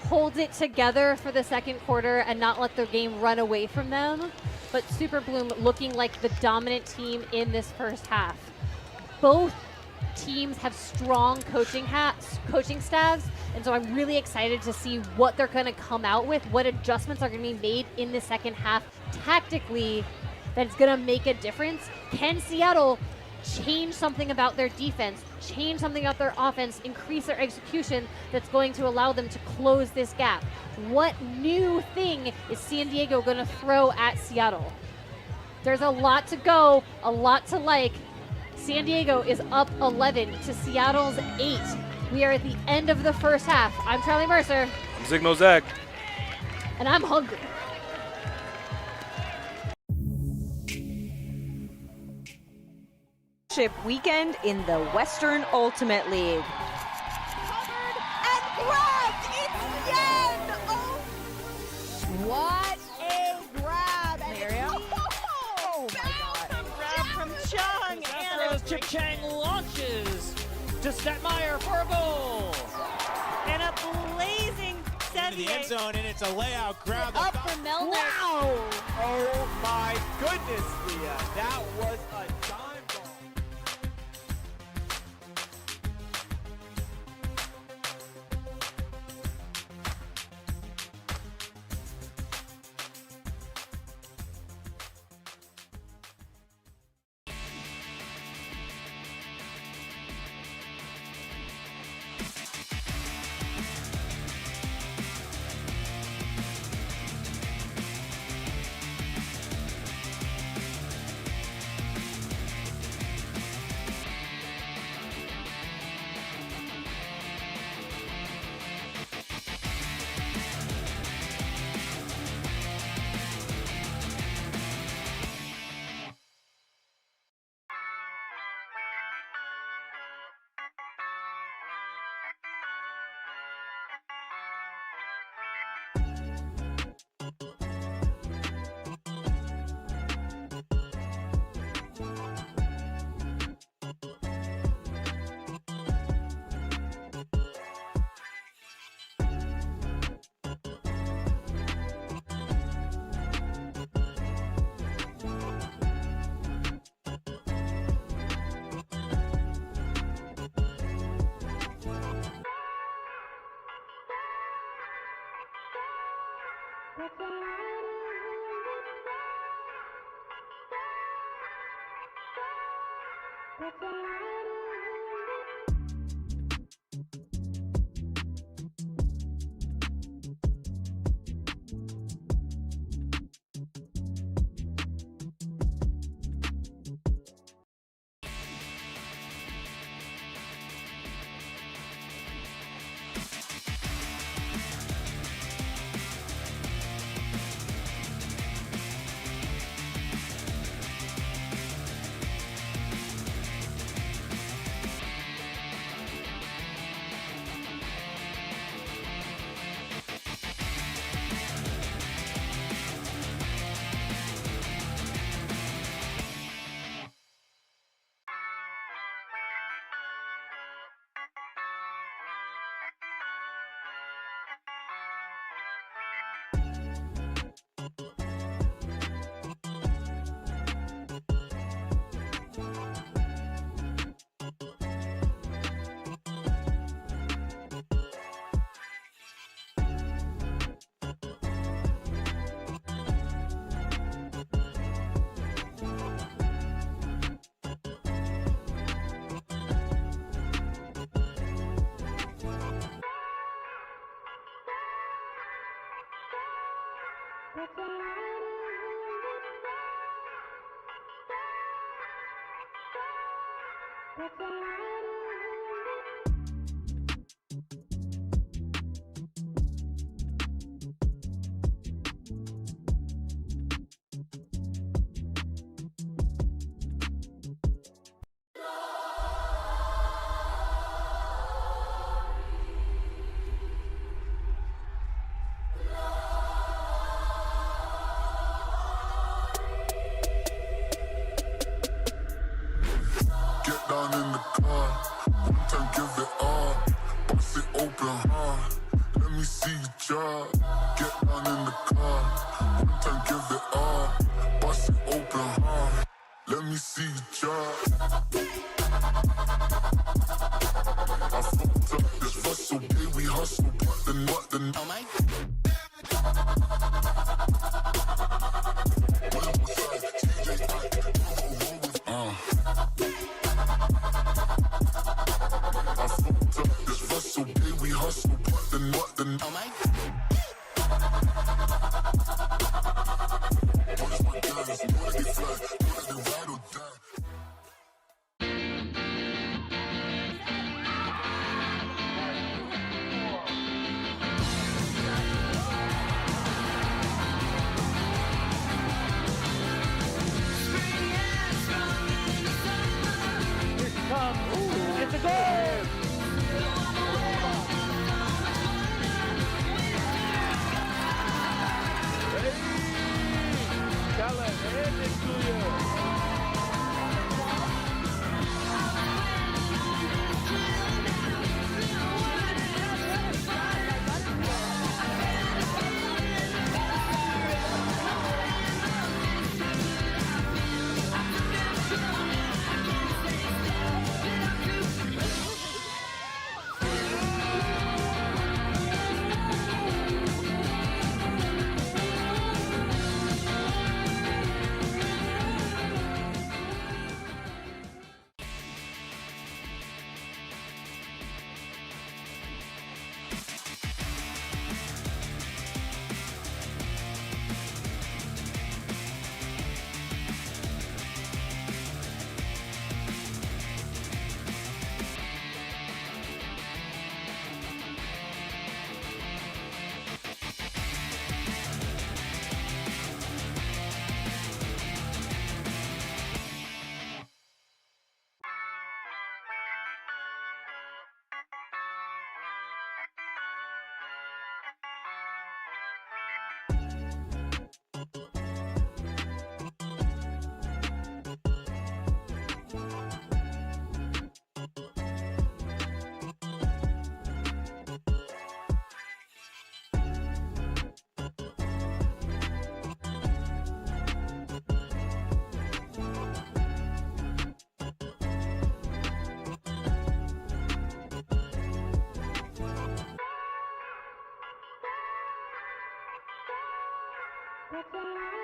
B: hold it together for the second quarter and not let the game run away from them, but Super Bloom looking like the dominant team in this first half. Both teams have strong coaching staffs, and so I'm really excited to see what they're going to come out with, what adjustments are going to be made in the second half tactically that's going to make a difference. Can Seattle change something about their defense, change something about their offense, increase their execution that's going to allow them to close this gap? What new thing is San Diego going to throw at Seattle? There's a lot to go, a lot to like. San Diego is up 11 to Seattle's 8. We are at the end of the first half. I'm Charlie Mercer.
A: I'm Zigno Zach.
B: And I'm hungry.
D: Weekend in the Western Ultimate League.
E: Covered and grabbed. It's Yen. Oh, what a grab!
C: Miriam.
E: Oh my God!
C: Grab from Chung. And as Chip Chang launches to Stetmeyer for a goal. And a blazing
F: Into the end zone, and it's a layout grab.
E: Up for Melnick.
F: Wow! Oh my goodness, Leah. That was a dime ball.
G: Get down in the car, one time give it all. Bust it open hard, let me see you drop. Get down in the car, one time give it all. Bust it open hard, let me see you drop. I fucked up this hustle, baby, we hustle, but the oh my. I fucked up this hustle, baby, we hustle, but the oh my. Punch my guns, know that they fly, know that they ride or die.
C: It's a goal!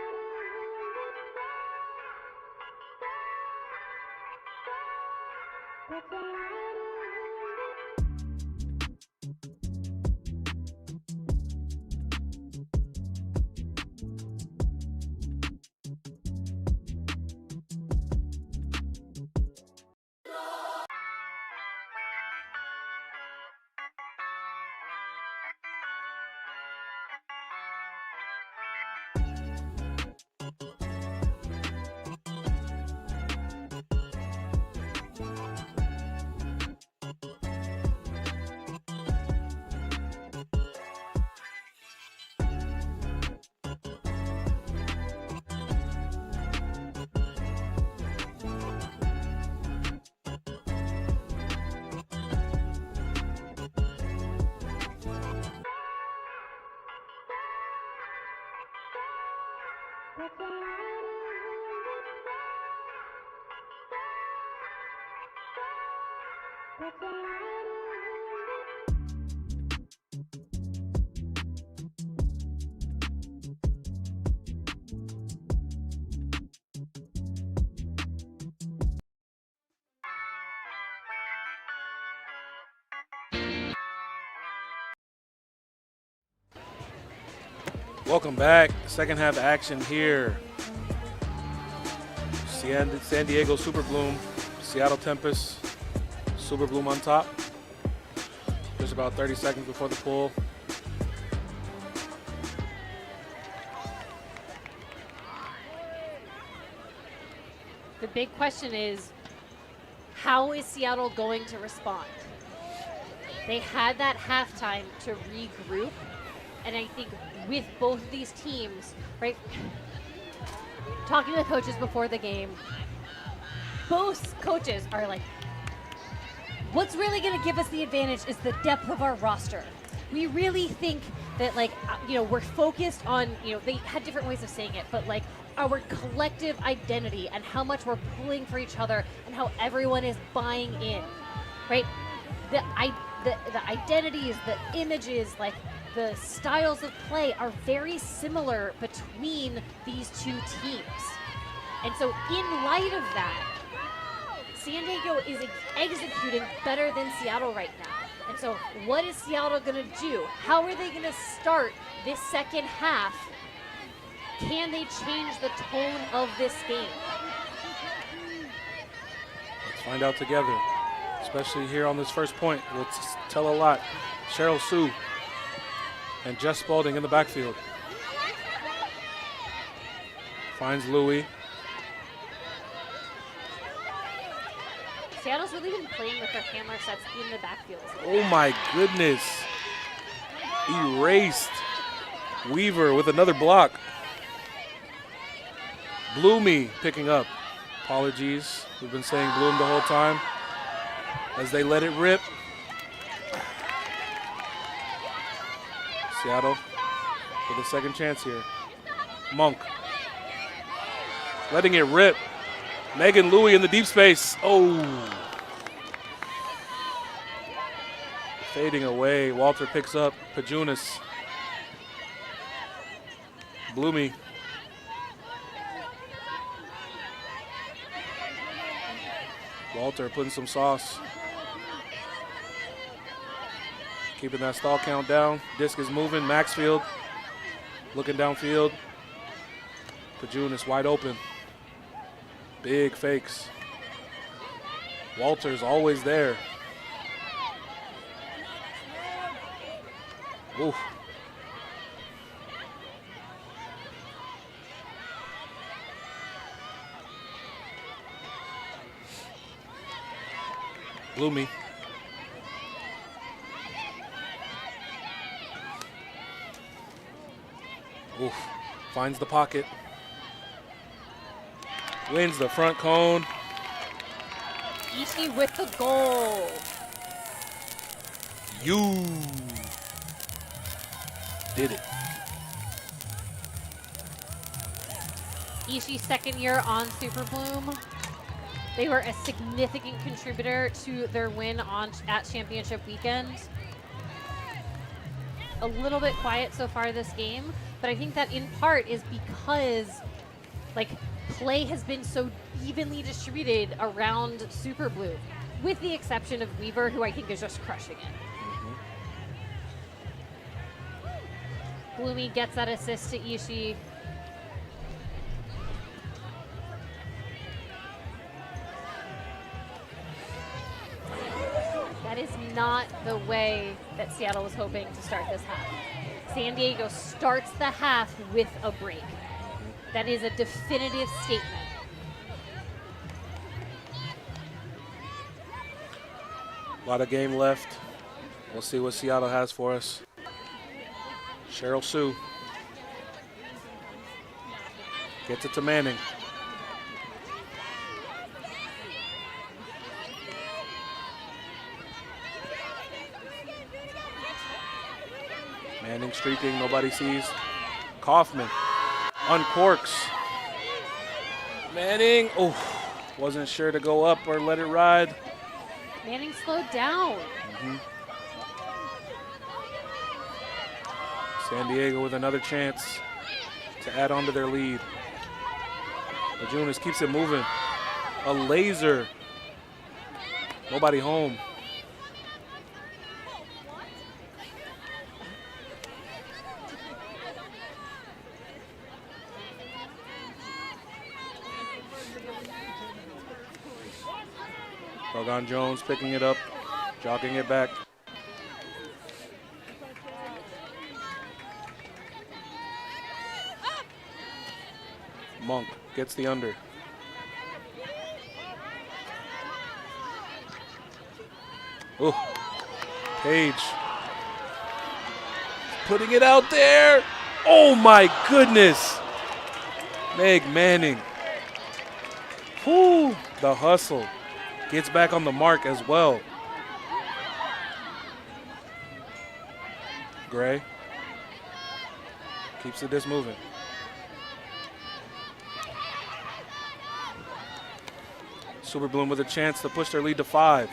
A: Welcome back. Second half action here. San Diego Super Bloom, Seattle Tempest, Super Bloom on top. Just about 30 seconds before the pull.
B: The big question is, how is Seattle going to respond? They had that halftime to regroup, and I think with both of these teams, right, talking to the coaches before the game, both coaches are like, what's really going to give us the advantage is the depth of our roster. We really think that, like, we're focused on, they had different ways of saying it, but like our collective identity and how much we're pulling for each other and how everyone is buying in, right? The identities, the images, like the styles of play are very similar between these two teams. And so in light of that, San Diego is executing better than Seattle right now. And so what is Seattle going to do? How are they going to start this second half? Can they change the tone of this game?
A: Let's find out together, especially here on this first point. We'll tell a lot. Cheryl Sue and Jess Spalding in the backfield. Finds Louis.
B: Seattle's really been playing with their hammer sets in the backfield.
A: Oh my goodness. Erased. Weaver with another block. Bloomy picking up. Apologies. We've been saying Bloom the whole time. As they let it rip. Seattle with a second chance here. Monk. Letting it rip. Megan Louis in the deep space. Oh. Fading away. Walter picks up. Pajunas. Bloomy. Walter putting some sauce. Keeping that stall count down. Disc is moving. Maxfield looking downfield. Pajunas wide open. Big fakes. Walter's always there. Oof. Bloomy. Oof. Finds the pocket. Wins the front cone.
B: Ishii with the goal.
A: You did it.
B: Ishii second year on Super Bloom. They were a significant contributor to their win at championship weekend. A little bit quiet so far this game, but I think that in part is because like play has been so evenly distributed around Super Bloom, with the exception of Weaver, who I think is just crushing it. Bloomy gets that assist to Ishii. That is not the way that Seattle was hoping to start this half. San Diego starts the half with a break. That is a definitive statement.
A: A lot of game left. We'll see what Seattle has for us. Cheryl Sue gets it to Manning. Manning streaking, nobody sees. Kaufman uncorks. Manning, oh, wasn't sure to go up or let it ride.
B: Manning slowed down.
A: San Diego with another chance to add on to their lead. Pajunas keeps it moving. A laser. Nobody home. Doggone Jones picking it up, jogging it back. Monk gets the under. Ooh, Page putting it out there. Oh my goodness. Meg Manning. Whoo, the hustle. Gets back on the mark as well. Gray keeps the disc moving. Super Bloom with a chance to push their lead to 5.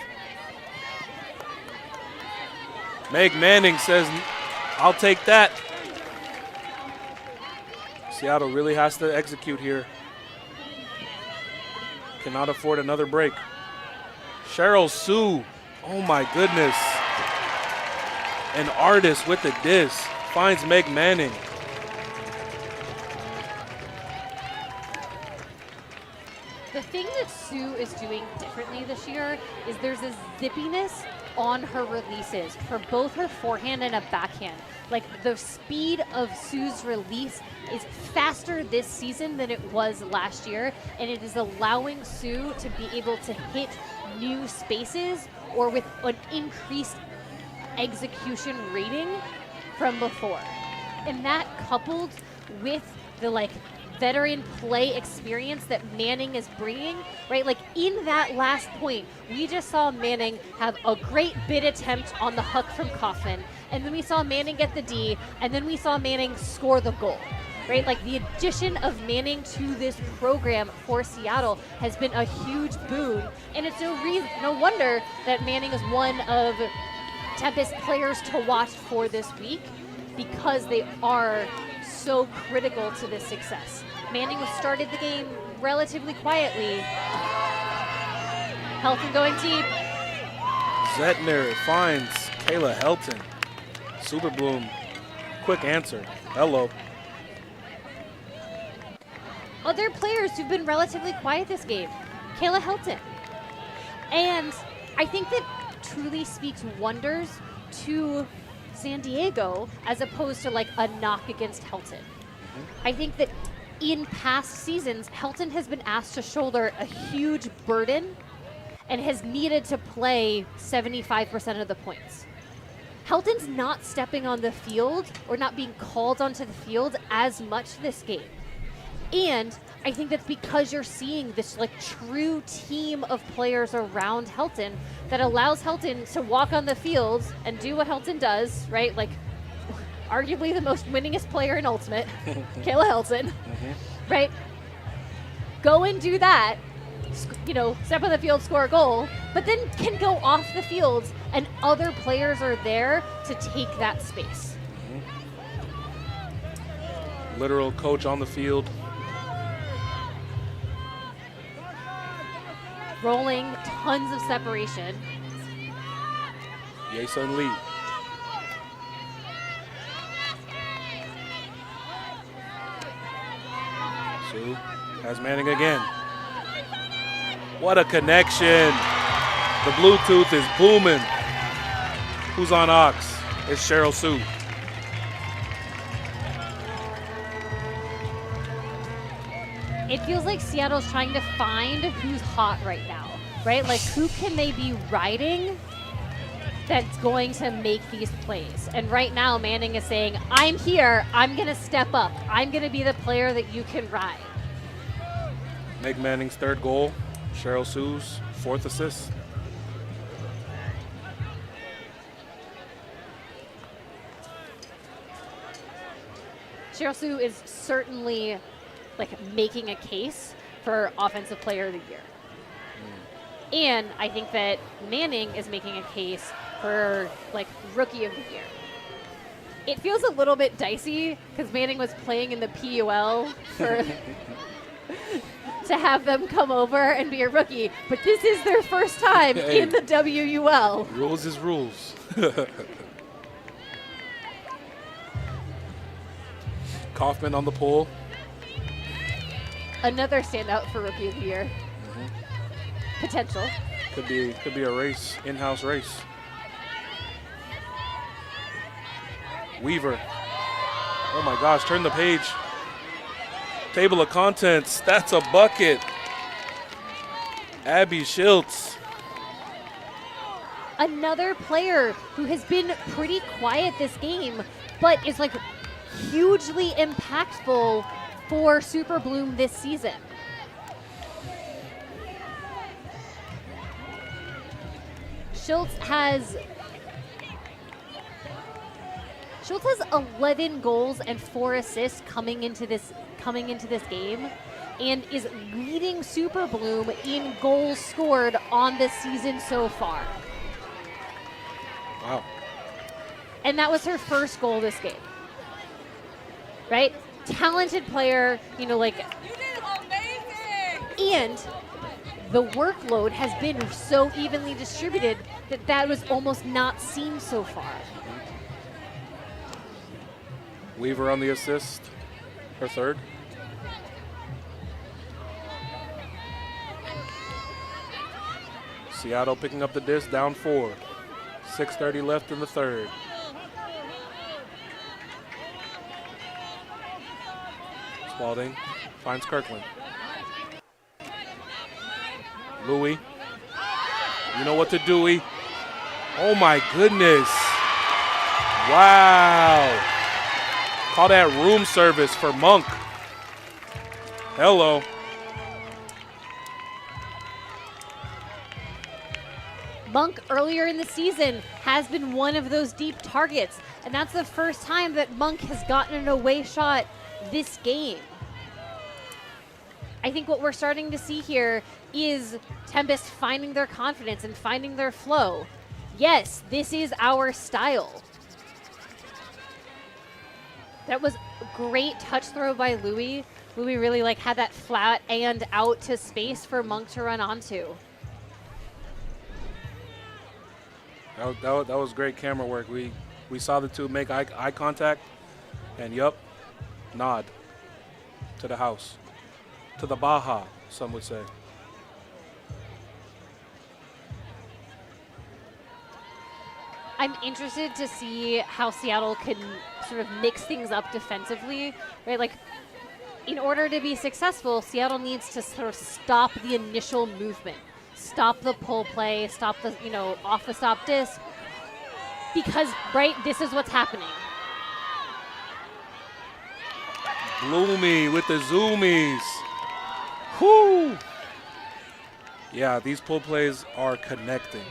A: Meg Manning says, I'll take that. Seattle really has to execute here. Cannot afford another break. Cheryl Sue, oh my goodness. An artist with the disc finds Meg Manning.
B: The thing that Sue is doing differently this year is there's a zippiness on her releases for both her forehand and a backhand. Like the speed of Sue's release is faster this season than it was last year, and it is allowing Sue to be able to hit new spaces or with an increased execution rating from before. And that coupled with the veteran play experience that Manning is bringing, right? Like in that last point, we just saw Manning have a great bid attempt on the hook from Kaufman, and then we saw Manning get the D, and then we saw Manning score the goal, right? Like the addition of Manning to this program for Seattle has been a huge boon, and it's no wonder that Manning is one of Tempest players to watch for this week, because they are so critical to this success. Manning started the game relatively quietly. Helton going deep.
A: Zetner finds Kayla Helton. Super Bloom, quick answer. Hello.
B: Other players who've been relatively quiet this game. Kayla Helton. And I think that truly speaks wonders to San Diego as opposed to a knock against Helton. I think that in past seasons, Helton has been asked to shoulder a huge burden and has needed to play 75% of the points. Helton's not stepping on the field or not being called onto the field as much this game. And I think that's because you're seeing this true team of players around Helton that allows Helton to walk on the field and do what Helton does, right? Arguably the most winningest player in Ultimate, Kayla Helton, right? Go and do that, step on the field, score a goal, but then can go off the field and other players are there to take that space.
A: Literal coach on the field.
B: Rolling, tons of separation.
A: Jason Lee. Sue has Manning again. What a connection. The Bluetooth is booming. Who's on Ox? It's Cheryl Sue.
B: It feels like Seattle's trying to find who's hot right now, right? Who can they be riding that's going to make these plays? And right now, Manning is saying, I'm here, I'm going to step up. I'm going to be the player that you can ride.
A: Meg Manning's 3rd goal. Cheryl Sue's 4th assist.
B: Cheryl Sue is certainly making a case for Offensive Player of the Year. And I think that Manning is making a case for Rookie of the Year. It feels a little bit dicey because Manning was playing in the PUL for to have them come over and be a rookie, but this is their first time in the WUL.
A: Rules is rules. Kaufman on the pole.
B: Another standout for Rookie of the Year. Potential.
A: Could be a race, in-house race. Weaver. Oh my gosh, turn the page. Table of contents, that's a bucket. Abby Schiltz.
B: Another player who has been pretty quiet this game, but is like hugely impactful for Super Bloom this season. Schultz has 11 goals and 4 assists coming into this game, and is leading Super Bloom in goals scored on this season so far.
A: Wow.
B: And that was her first goal this game. Right? Talented player, you know, like.
E: You did amazing!
B: And the workload has been so evenly distributed that was almost not seen so far.
A: Weaver on the assist, her third. Seattle picking up the disc, down 4. 6:30 left in the third. Spalding finds Kirkland. Louis, you know what to do, Oh my goodness. Wow. Call that room service for Monk. Hello.
B: Monk earlier in the season has been one of those deep targets, and that's the first time that Monk has gotten an away shot this game. I think what we're starting to see here is Tempest finding their confidence and finding their flow. Yes, this is our style. That was a great touch throw by Louis. Louis really had that flat and out to space for Monk to run onto.
A: That was great camera work. We saw the two make eye contact, and nod to the house, to the Baja, some would say.
B: I'm interested to see how Seattle can sort of mix things up defensively, right? In order to be successful, Seattle needs to sort of stop the initial movement, stop the pull play, stop the, off the stop disc, because, right, this is what's happening.
A: Bloomy with the zoomies. Whoo! Yeah, these pull plays are connecting.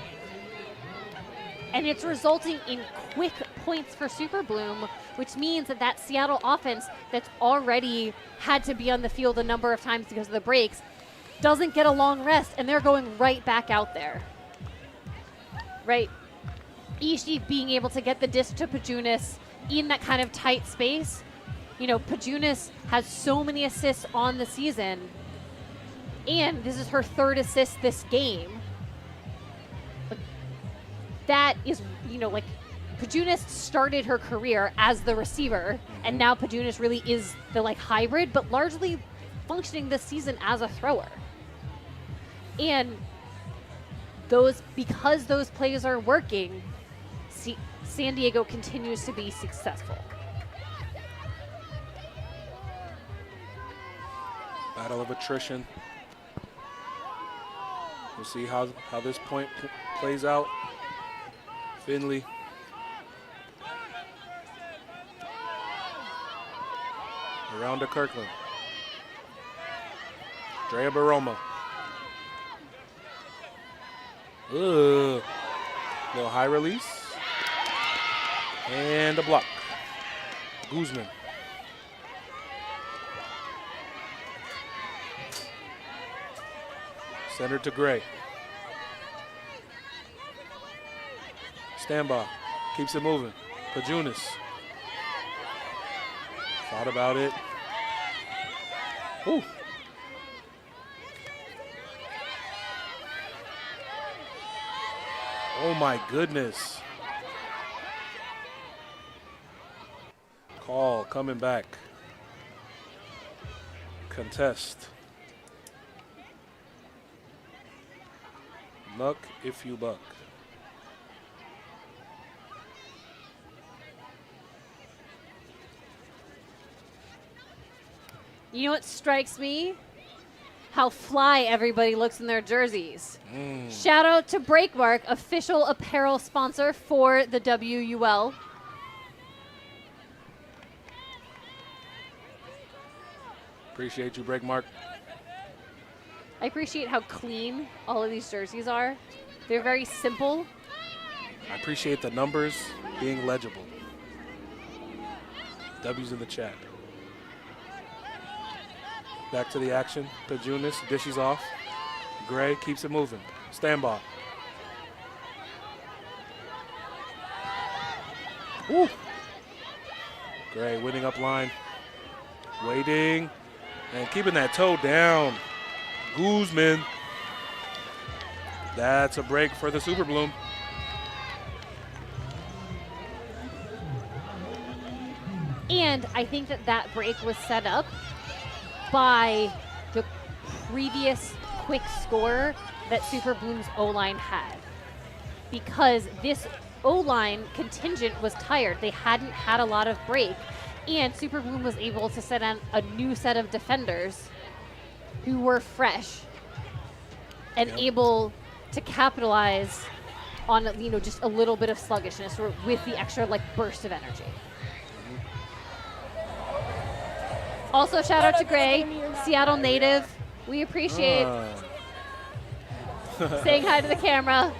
B: And it's resulting in quick points for Super Bloom, which means that Seattle offense that's already had to be on the field a number of times because of the breaks doesn't get a long rest, and they're going right back out there. Right? Ishii being able to get the disc to Pajunas in that kind of tight space. Pajunas has so many assists on the season, and this is her third assist this game. That is, Pajunas started her career as the receiver, and now Pajunas really is the hybrid, but largely functioning this season as a thrower. And because those plays are working, San Diego continues to be successful.
A: Battle of attrition. We'll see how this point plays out. Finley. Around to Kirkland. Drea Baroma. Little high release. And a block. Guzman. Center to Gray. Standby. Keeps it moving. Pajunas. Thought about it. Ooh. Oh my goodness. Call coming back. Contest. Luck if you buck.
B: You know what strikes me? How fly everybody looks in their jerseys. Shout out to Breakmark, official apparel sponsor for the WUL.
A: Appreciate you, Breakmark.
B: I appreciate how clean all of these jerseys are. They're very simple.
A: I appreciate the numbers being legible. W's in the chat. Back to the action. Pajunas dishes off. Gray keeps it moving. Stand by. Woo. Gray winning up line. Waiting. And keeping that toe down. Guzman. That's a break for the Super Bloom.
B: And I think that that break was set up by the previous quick score that Super Bloom's O-line had. Because this O-line contingent was tired. They hadn't had a lot of break. And Super Bloom was able to set on a new set of defenders who were fresh and able to capitalize on, you know, just a little bit of sluggishness with the extra like burst of energy. Also, shout out to Gray, Seattle native. We appreciate saying hi to the camera.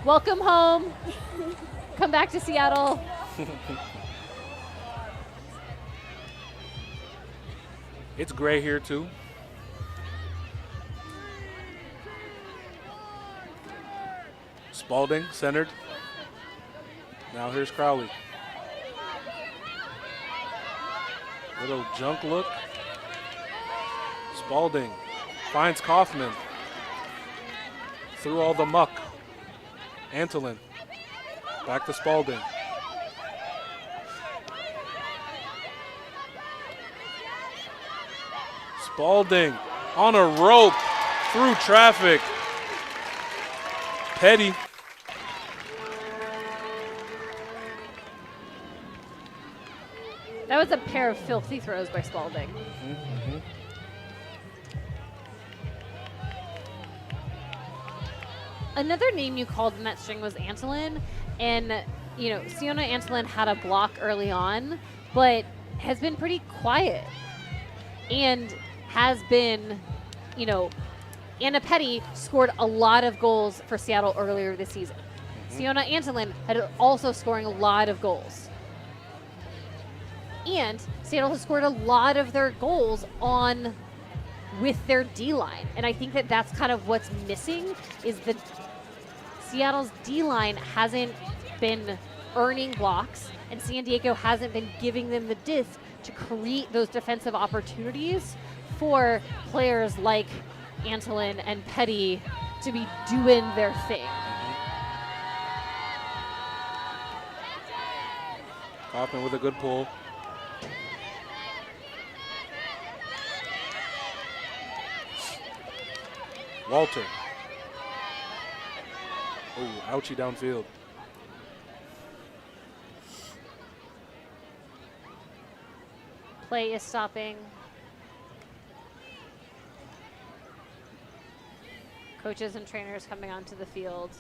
B: Welcome home. Come back to Seattle.
A: It's Gray here too. Spalding centered. Now here's Crowley. Little junk look. Spalding finds Kaufman. Through all the muck. Antolin. Back to Spalding. Spalding on a rope through traffic. Petty.
B: That was a pair of filthy throws by Spalding. Another name you called in that string was Antolin. And, you know, Siona Antolin had a block early on, but has been pretty quiet. And has been, you know, Anna Petty scored a lot of goals for Seattle earlier this season. Siona Antolin had also scoring a lot of goals. And Seattle has scored a lot of their goals with their D-line. And I think that that's kind of what's missing is that Seattle's D-line hasn't been earning blocks and San Diego hasn't been giving them the disc to create those defensive opportunities for players like Antolin and Petty to be doing their thing.
A: Kaufman with a good pull. Walter. Oh, ouchie downfield.
B: Play is stopping. Coaches and trainers coming onto the field.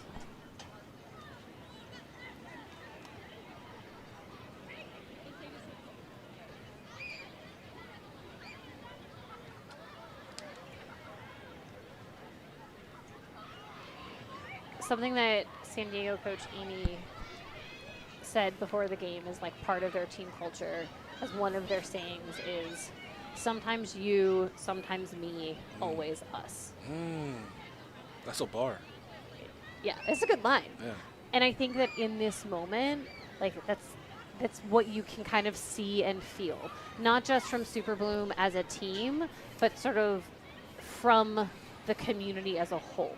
B: Something that San Diego coach Amy said before the game is like part of their team culture, as one of their sayings is, sometimes you, sometimes me, always us.
A: That's a bar.
B: Yeah, it's a good line.
A: Yeah.
B: And I think that in this moment, like that's what you can kind of see and feel, not just from Super Bloom as a team, but sort of from the community as a whole.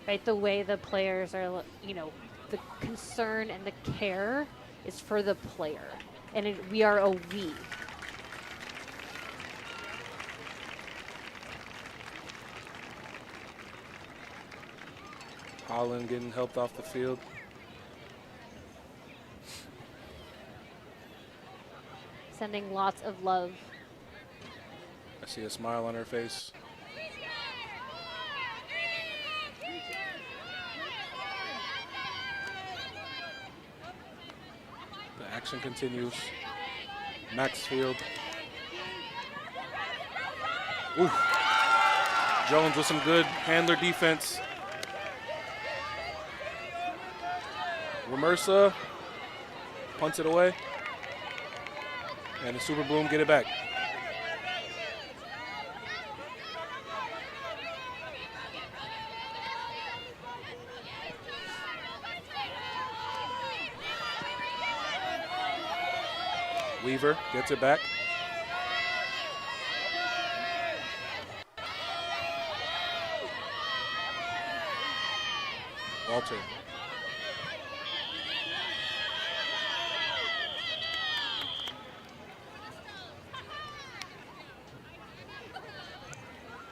B: Right, the way the players are, you know, the concern and the care is for the player, and we are a we.
A: Holland getting helped off the field.
B: Sending lots of love.
A: I see a smile on her face. The action continues. Maxfield. Ooh. Jones with some good handler defense. Ramersa punts it away. And the Super Bloom get it back. Weaver gets it back. Walter.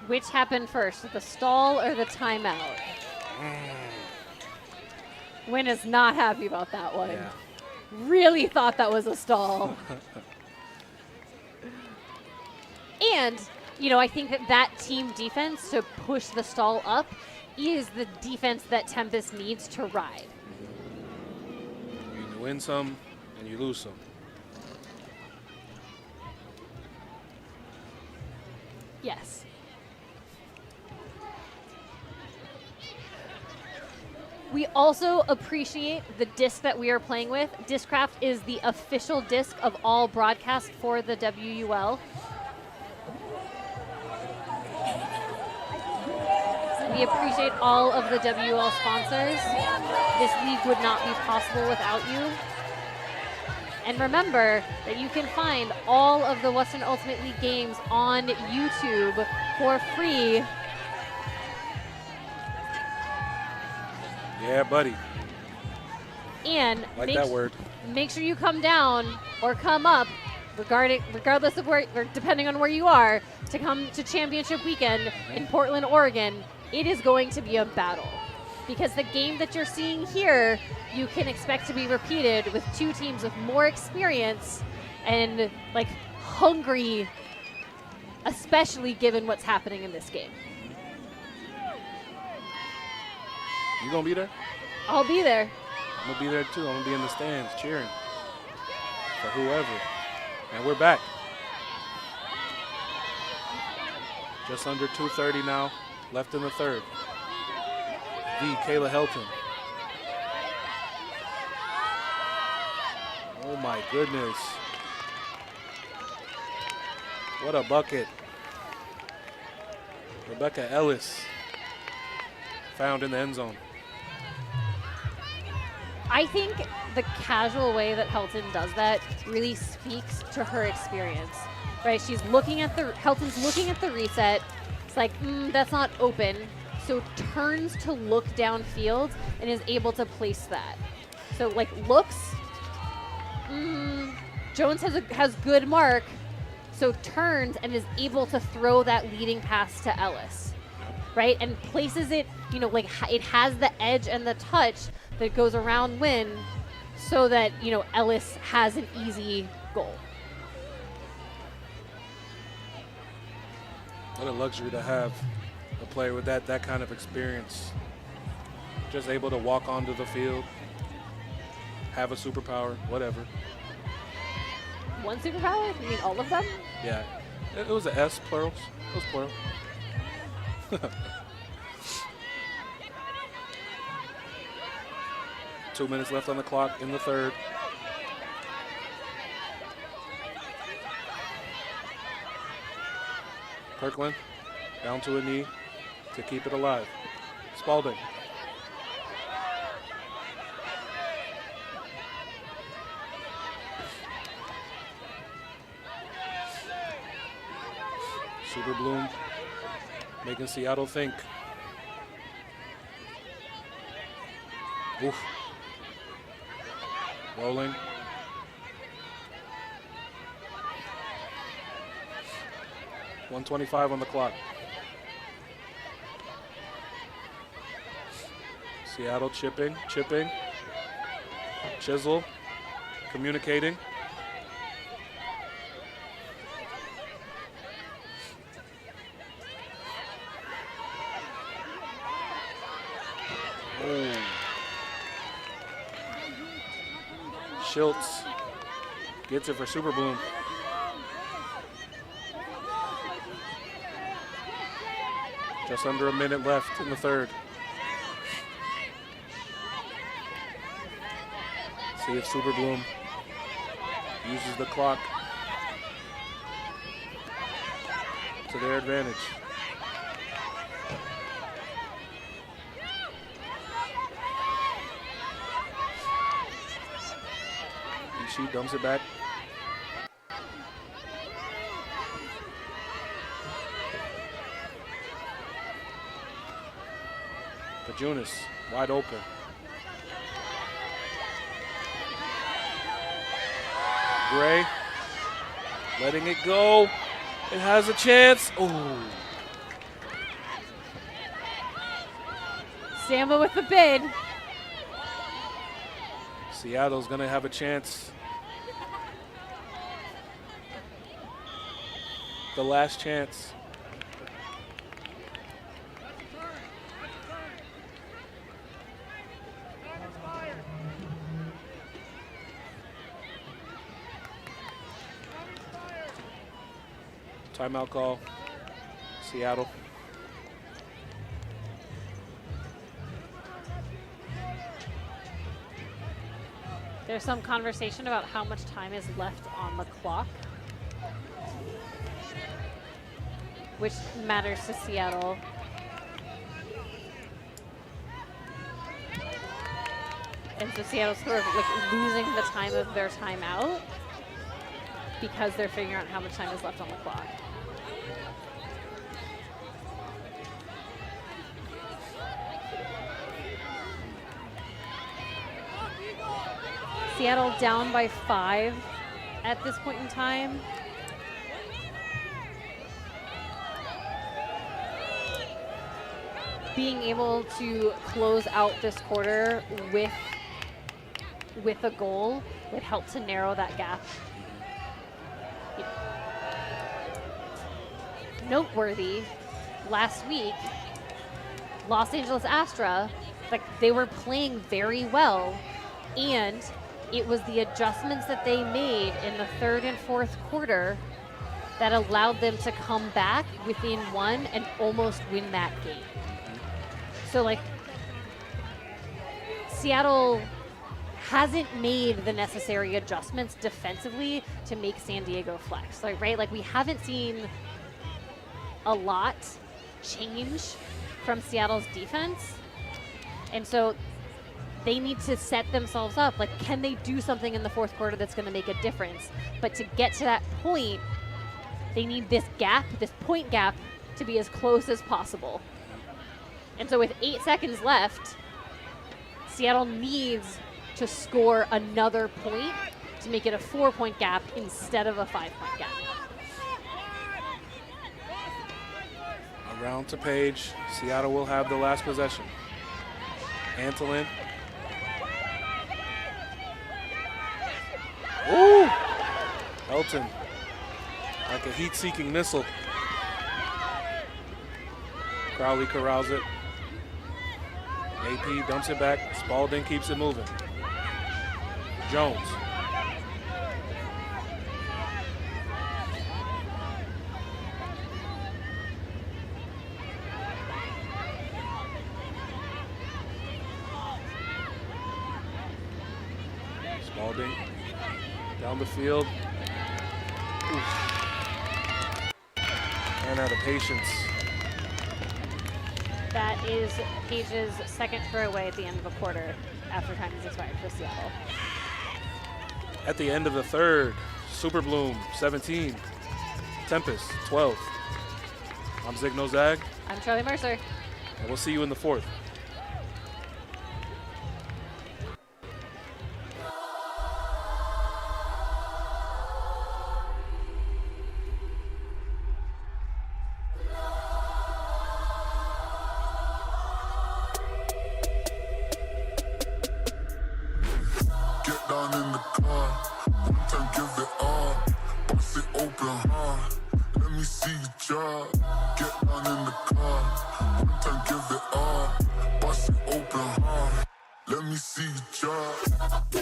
B: Which happened first, the stall or the timeout? Wynn is not happy about that one.
A: Yeah.
B: Really thought that was a stall. And, you know, I think that team defense to push the stall up is the defense that Tempest needs to ride.
A: You win some and you lose some.
B: Yes. We also appreciate the disc that we are playing with. Discraft is the official disc of all broadcasts for the WUL. We appreciate all of the WUL sponsors. This league would not be possible without you. And remember that you can find all of the Western Ultimate League games on YouTube for free.
A: Yeah, buddy.
B: And
A: Like that word.
B: make sure you come down or come up, regardless of where, or depending on where you are, to come to Championship Weekend in Portland, Oregon. It is going to be a battle. Because the game that you're seeing here, you can expect to be repeated with two teams with more experience and like hungry, especially given what's happening in this game.
A: You gonna be there?
B: I'll be there.
A: I'm gonna be there too. I'm gonna be in the stands cheering for whoever. And we're back. Just under 2:30 now, left in the third. The Kayla Helton. Oh my goodness. What a bucket. Rebecca Ellis found in the end zone.
B: I think the casual way that Helton does that really speaks to her experience, right? She's looking at Helton's looking at the reset. It's like, that's not open. So turns to look downfield and is able to place that. So like looks, Jones has good mark. So turns and is able to throw that leading pass to Ellis, right? And places it, you know, like it has the edge and the touch that goes around Wynn so that, you know, Ellis has an easy goal.
A: What a luxury to have a player with that kind of experience. Just able to walk onto the field, have a superpower, whatever.
B: One superpower? You mean all of them?
A: Yeah, it was an S, plurals. It was plural. 2 minutes left on the clock in the third. Kirkland down to a knee to keep it alive. Spalding. Super Bloom making Seattle think. Oof. Rolling. .125 on the clock. Seattle chipping. Chisel communicating. Oh. Schultz gets it for Super Bloom. Just under a minute left in the third. See if Super Bloom uses the clock to their advantage. Ishii dumps it back. Pajunas wide open. Gray letting it go. It has a chance. Oh.
B: Samba with the bid.
A: Seattle's gonna have a chance. The last chance. Timeout call, Seattle.
B: There's some conversation about how much time is left on the clock, which matters to Seattle. And so Seattle's sort of like losing the time of their timeout because they're figuring out how much time is left on the clock. Seattle down by 5 at this point in time. Being able to close out this quarter with a goal would help to narrow that gap. Noteworthy, last week, Los Angeles Astra, like they were playing very well, and it was the adjustments that they made in the third and fourth quarter that allowed them to come back within one and almost win that game. So like Seattle hasn't made the necessary adjustments defensively to make San Diego flex, like, right? Like we haven't seen a lot change from Seattle's defense. And so they need to set themselves up. Like, can they do something in the fourth quarter that's going to make a difference? But to get to that point, they need this gap, this point gap, to be as close as possible. And so with 8 seconds left, Seattle needs to score another point to make it a 4-point gap instead of a 5-point gap.
A: Around to Page. Seattle will have the last possession. Antolin. Ooh! Elton. Like a heat-seeking missile. Crowley corrals it. AP dumps it back. Spalding keeps it moving. Jones. Spalding down the field. Oof. Ran out of patience.
B: That is Page's second throwaway at the end of a quarter after time has expired for Seattle.
A: At the end of the third, Super Bloom, 17. Tempest, 12. I'm Zig Nozag.
B: I'm Charlie Mercer.
A: And we'll see you in the fourth.
G: job. Get down in the car. One time give it all. Bust it open hard. Let me see you job. I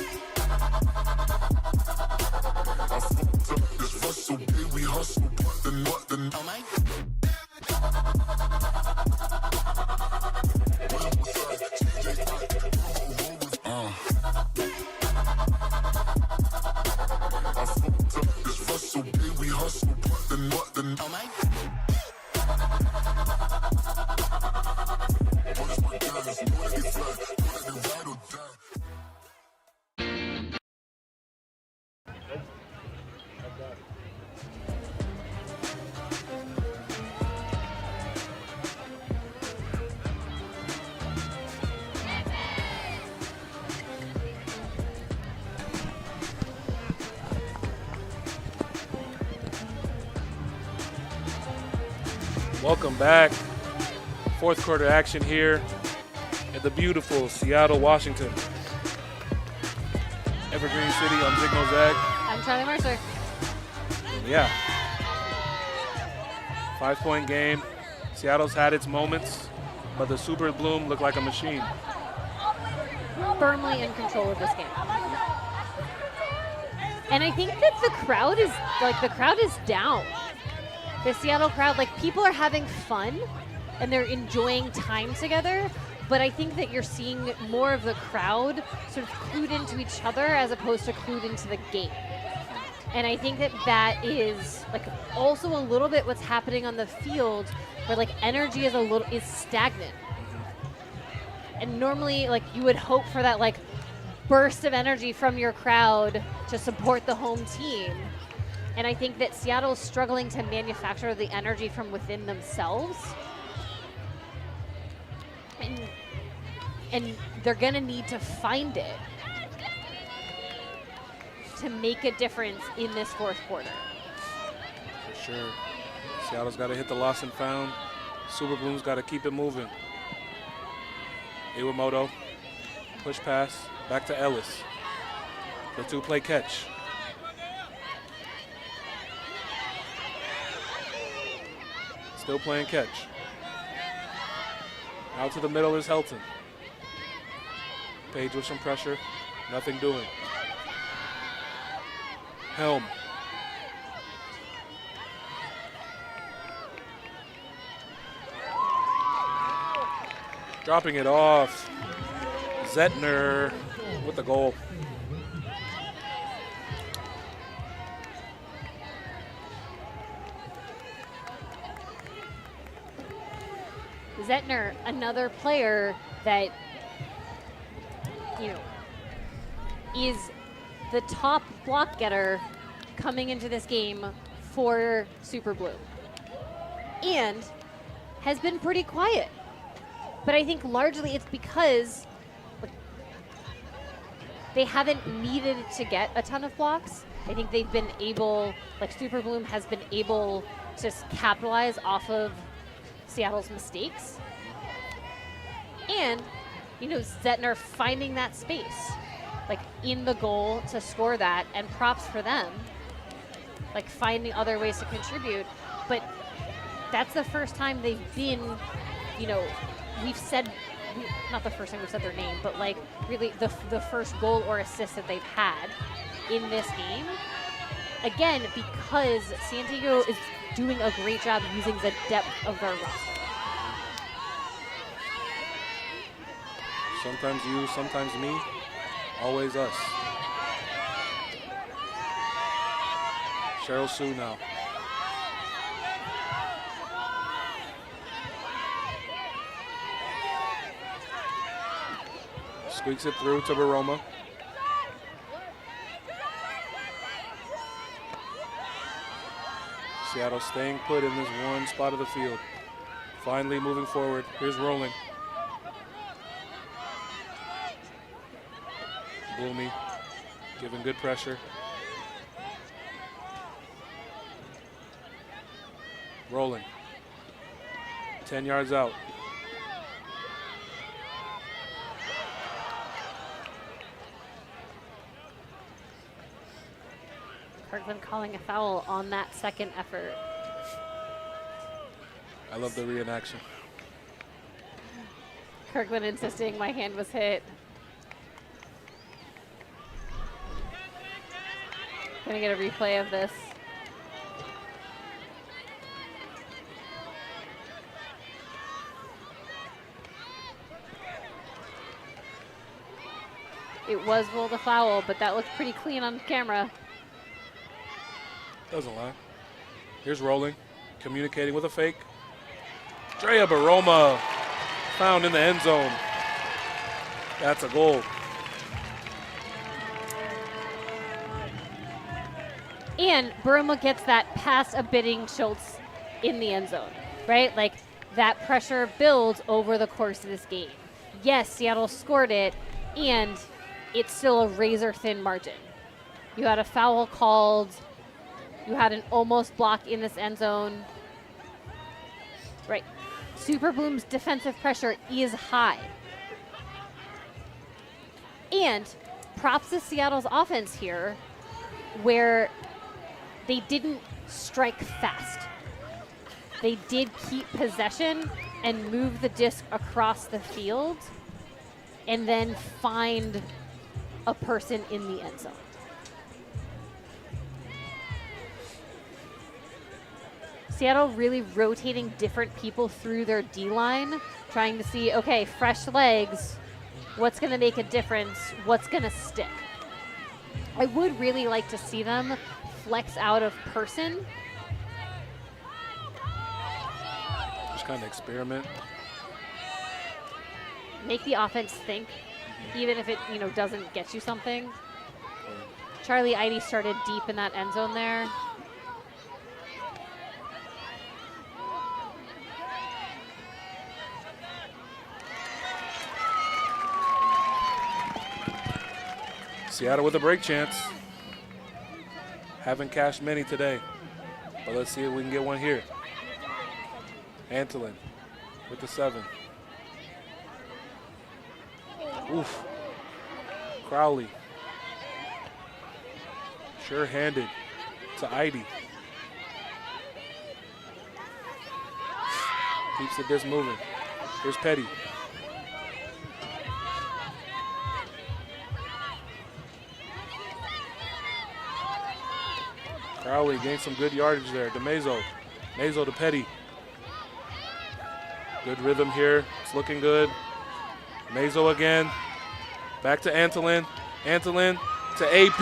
G: fucked up this hustle, day we hustle, but the oh my. I fucked up this hustle, day we hustle, but the oh my. What is my guns? Know that they fly, know that they ride or die.
A: Welcome back. Fourth quarter action here at the beautiful Seattle, Washington. Evergreen City on Signal Zag.
B: I'm Charlie Mercer.
A: Yeah. 5-point game. Seattle's had its moments, but the Super Bloom looked like a machine.
B: Firmly in control of this game. And I think that the crowd is down. The Seattle crowd, like, people are having fun and they're enjoying time together, but I think that you're seeing more of the crowd sort of clued into each other as opposed to clued into the game. And I think that that is like also a little bit what's happening on the field, where like energy is stagnant. And normally, like, you would hope for that like burst of energy from your crowd to support the home team. And I think that Seattle's struggling to manufacture the energy from within themselves. And they're going to need to find it to make a difference in this fourth quarter.
A: For sure. Seattle's got to hit the lost and found. Super Bloom's got to keep it moving. Iwamoto, push pass, back to Ellis. The two-play catch. Still playing catch. Out to the middle is Helton. Page with some pressure, nothing doing. Helm. Dropping it off. Zettner with the goal.
B: Zettner, another player that, you know, is the top block getter coming into this game for Super Blue, and has been pretty quiet. But I think largely it's because they haven't needed to get a ton of blocks. I think they've been able, like Super Bloom has been able to capitalize off of Seattle's mistakes. And, you know, Zettner finding that space, like in the goal to score that, and props for them, like finding other ways to contribute. But that's the first time they've been, you know, we've said, not the first time we've said their name, but like really the first goal or assist that they've had in this game. Again, because San Diego is doing a great job using the depth of their roster.
A: Sometimes you, sometimes me, always us. Cheryl Sue now. Squeaks it through to Baroma. Seattle staying put in this one spot of the field. Finally moving forward. Here's Rolling. Bloomy giving good pressure. Rolling. 10 yards out.
B: Kirkland calling a foul on that second effort.
A: I love the reenaction.
B: Kirkland insisting my hand was hit. Gonna get a replay of this. It was ruled a foul, but that looked pretty clean on camera.
A: Doesn't lie. Here's rolling, communicating with a fake. Drea Baroma found in the end zone. That's a goal.
B: And Baroma gets that past a bidding Schultz in the end zone, right? Like that pressure builds over the course of this game. Yes, Seattle scored it, and it's still a razor-thin margin. You had a foul called. You had an almost block in this end zone. Right. Super Bloom's defensive pressure is high. And props to Seattle's offense here, where they didn't strike fast. They did keep possession and move the disc across the field and then find a person in the end zone. Seattle really rotating different people through their D-line, trying to see, okay, fresh legs, what's going to make a difference, what's going to stick. I would really like to see them flex out of person.
A: Just kind of experiment.
B: Make the offense think, even if it doesn't get you something. Charlie Eide started deep in that end zone there.
A: Seattle with a break chance. Haven't cashed many today, but let's see if we can get one here. Antolin with the 7. Oof. Crowley. Sure-handed to Eide. Keeps the disc moving. Here's Petty. Crowley gained some good yardage there. DeMazo. Mazo to Petty. Good rhythm here. It's looking good. Mazo again. Back to Antolin. Antolin to AP.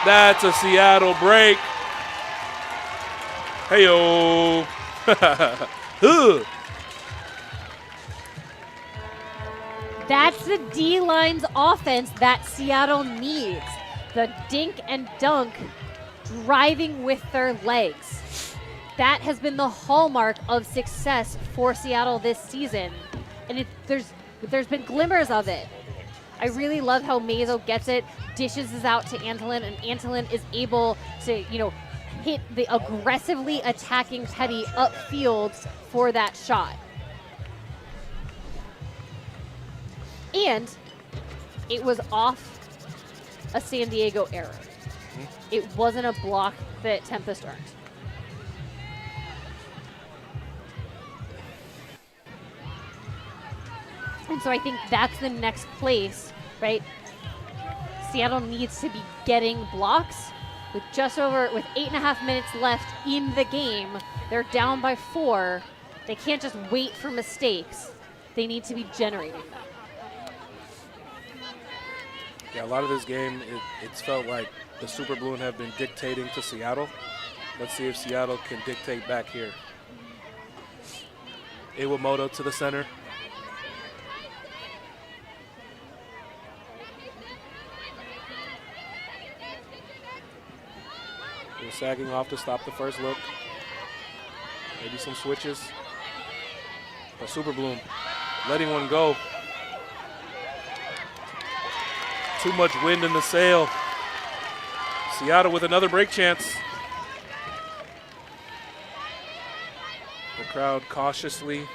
A: That's a Seattle break. Hey-o.
B: That's the D-line's offense that Seattle needs. The dink and dunk, driving with their legs. That has been the hallmark of success for Seattle this season. And there's been glimmers of it. I really love how Mazo gets it, dishes it out to Antolin, and Antolin is able to, hit the aggressively attacking Petty upfield for that shot. And it was off a San Diego error. It wasn't a block that Tempest earned. And so I think that's the next place, right? Seattle needs to be getting blocks with 8.5 minutes left in the game. They're down by 4. They can't just wait for mistakes. They need to be generating them.
A: Yeah, a lot of this game, it's felt like the Super Bloom have been dictating to Seattle. Let's see if Seattle can dictate back here. Iwamoto to the center. They're sagging off to stop the first look. Maybe some switches. But Super Bloom letting one go. Too much wind in the sail. Seattle with another break chance. The crowd cautiously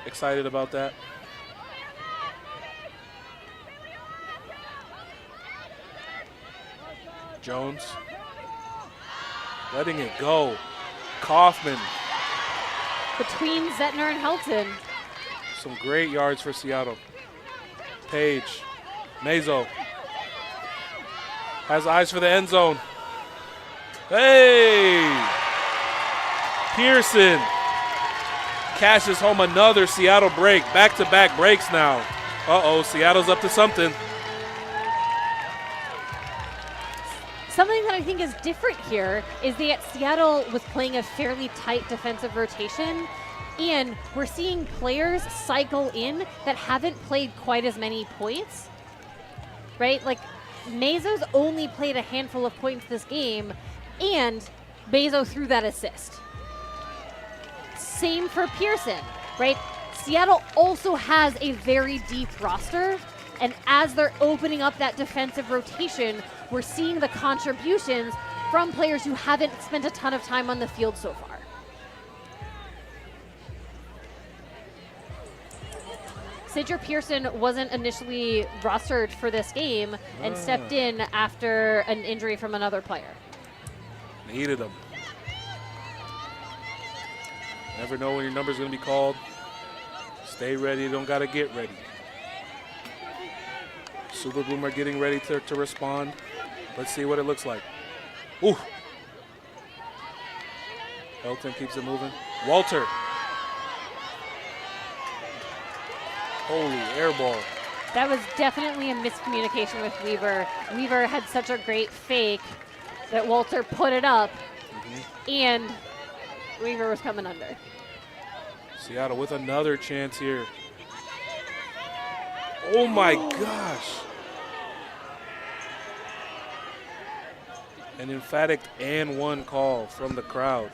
A: excited about that. Jones letting it go. Kaufman
B: between Zettner and Helton.
A: Some great yards for Seattle. Page, Mazo has eyes for the end zone. Hey! Pearson cashes home another Seattle break. Back-to-back breaks now. Uh-oh, Seattle's up to something.
B: Something that I think is different here is that Seattle was playing a fairly tight defensive rotation, and we're seeing players cycle in that haven't played quite as many points, right? Like, Mazo's only played a handful of points this game, and Mazo threw that assist. Same for Pearson, right? Seattle also has a very deep roster, and as they're opening up that defensive rotation, we're seeing the contributions from players who haven't spent a ton of time on the field so far. Sidger Pearson wasn't initially rostered for this game and stepped in after an injury from another player.
A: Needed him. Never know when your number's going to be called. Stay ready, don't got to get ready. Super Boomer getting ready to respond. Let's see what it looks like. Ooh. Helton keeps it moving. Walter. Holy air ball.
B: That was definitely a miscommunication with Weaver. Weaver had such a great fake that Walter put it up, and Weaver was coming under.
A: Seattle with another chance here. Oh my gosh. An emphatic and one call from the crowd.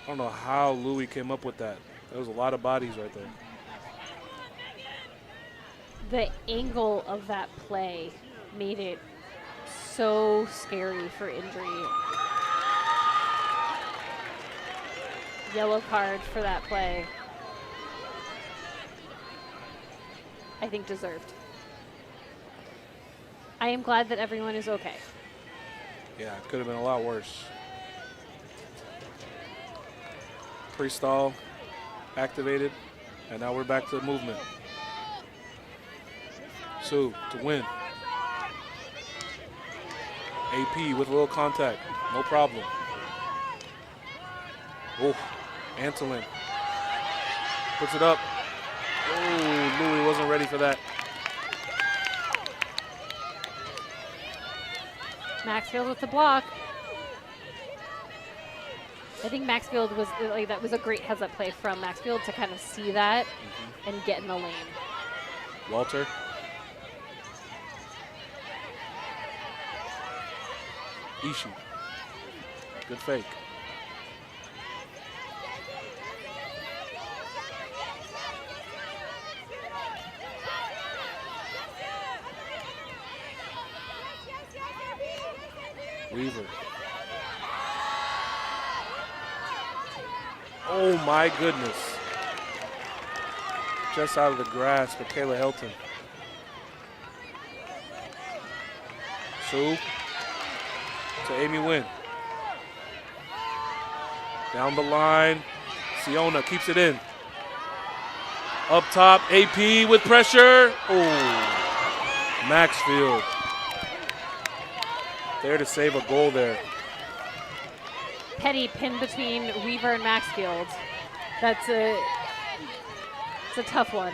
A: I don't know how Louis came up with that. There was a lot of bodies right there.
B: The angle of that play made it so scary for injury. Yellow card for that play. I think deserved. I am glad that everyone is okay.
A: Yeah, it could have been a lot worse. Pre-stall activated, and now we're back to movement. Sue to win. AP with a little contact, no problem. Oh, Antolin puts it up. Oh, Louis wasn't ready for that.
B: Maxfield with the block. I think Maxfield was like, that was a great heads-up play from Maxfield to kind of see that and get in the lane.
A: Walter. Ishii. Good fake. Weaver. Oh my goodness. Just out of the grasp of Kayla Helton. Sue to Amy Wynn. Down the line. Siona keeps it in. Up top, AP with pressure. Oh, Maxfield. There to save a goal there.
B: Petty pinned between Weaver and Maxfield. It's a tough one.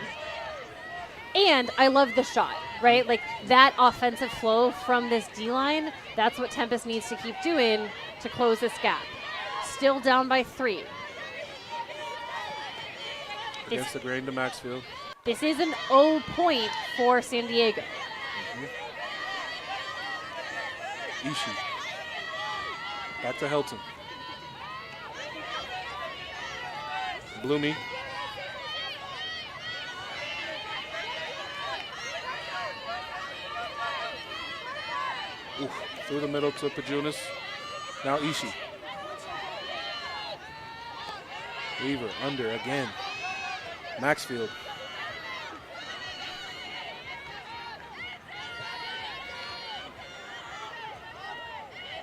B: And I love the shot, right? Like that offensive flow from this D-line, that's what Tempest needs to keep doing to close this gap. Still down by 3.
A: Against the grain to Maxfield.
B: This is an O point for San Diego.
A: Ishii. Back to Helton. Bloomy. Oof, through the middle to Pajunas. Now Ishii. Weaver under again. Maxfield.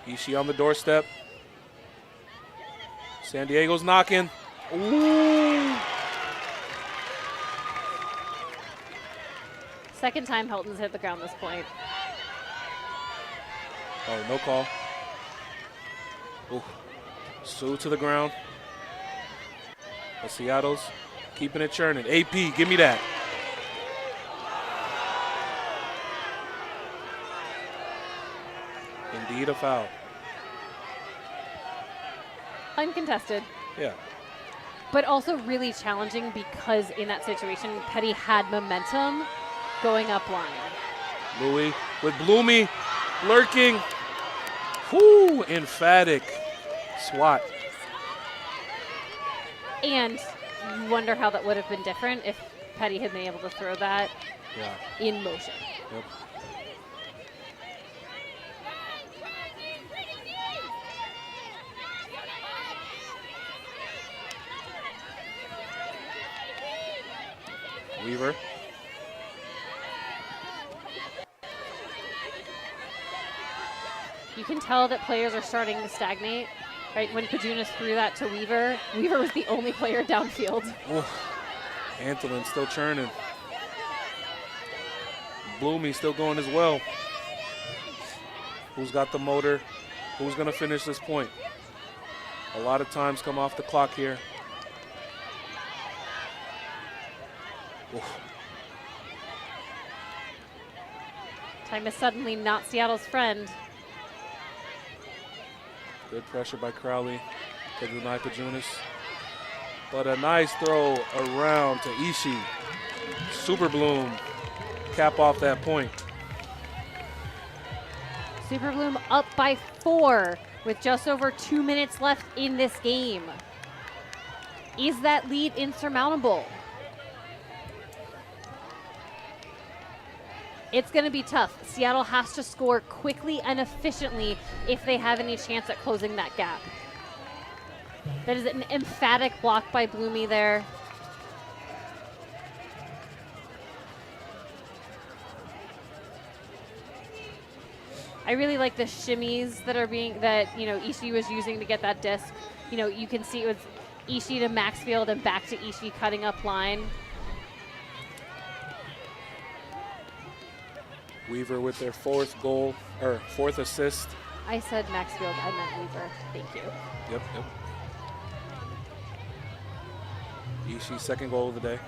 A: Ishii on the doorstep. San Diego's knocking. Ooh.
B: Second time Helton's hit the ground this point.
A: Oh, no call. Ooh. Sue to the ground. But Seattle's keeping it churning. AP, give me that. Indeed a foul.
B: Uncontested.
A: Yeah.
B: But also really challenging because in that situation, Petty had momentum going up line.
A: Louis with Bloomy lurking. Whoo, emphatic swat.
B: And you wonder how that would have been different if Petty had been able to throw that in motion.
A: Yep. Weaver.
B: You can tell that players are starting to stagnate, right? When Pajunas threw that to Weaver, Weaver was the only player downfield.
A: Ooh. Antolin still churning. Bloomy still going as well. Who's got the motor? Who's going to finish this point? A lot of times come off the clock here. Oof.
B: Time is suddenly not Seattle's friend.
A: Good pressure by Crowley to deny Pajunas. But a nice throw around to Ishii. Super Bloom cap off that point.
B: Super Bloom up by 4 with just over 2 minutes left in this game. Is that lead insurmountable? It's going to be tough. Seattle has to score quickly and efficiently if they have any chance at closing that gap. That is an emphatic block by Bloomy there. I really like the shimmies that are Ishii was using to get that disc. You can see it was Ishii to Maxfield and back to Ishii cutting up line.
A: Weaver with their fourth assist.
B: I said Maxfield, I meant Weaver. Thank you.
A: Yep. Ishii's second goal of the day.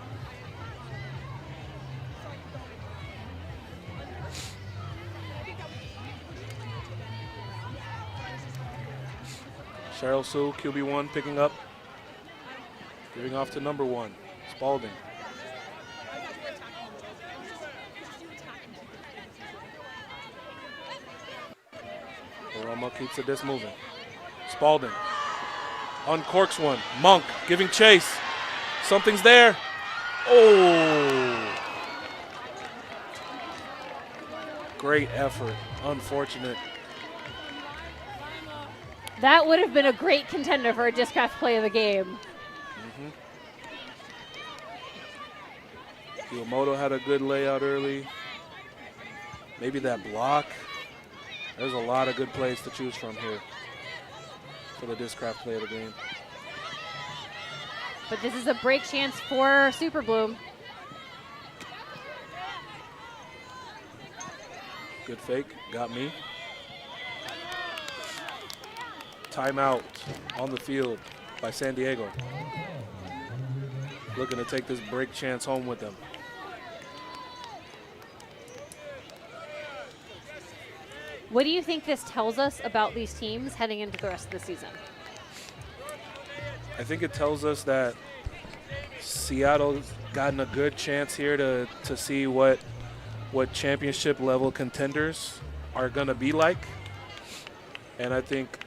A: Cheryl Sue, QB1, picking up. Giving off to number 1, Spalding. Roma keeps the disc moving. Spalding uncorks one. Monk giving chase. Something's there. Oh! Great effort. Unfortunate.
B: That would have been a great contender for a Discraft play of the game.
A: Kiyomoto had a good layout early. Maybe that block. There's a lot of good plays to choose from here for the Discraft play of the game.
B: But this is a break chance for Super Bloom.
A: Good fake, got me. Timeout on the field by San Diego. Looking to take this break chance home with them.
B: What do you think this tells us about these teams heading into the rest of the season?
A: I think it tells us that Seattle's gotten a good chance here to see what championship level contenders are going to be like. And I think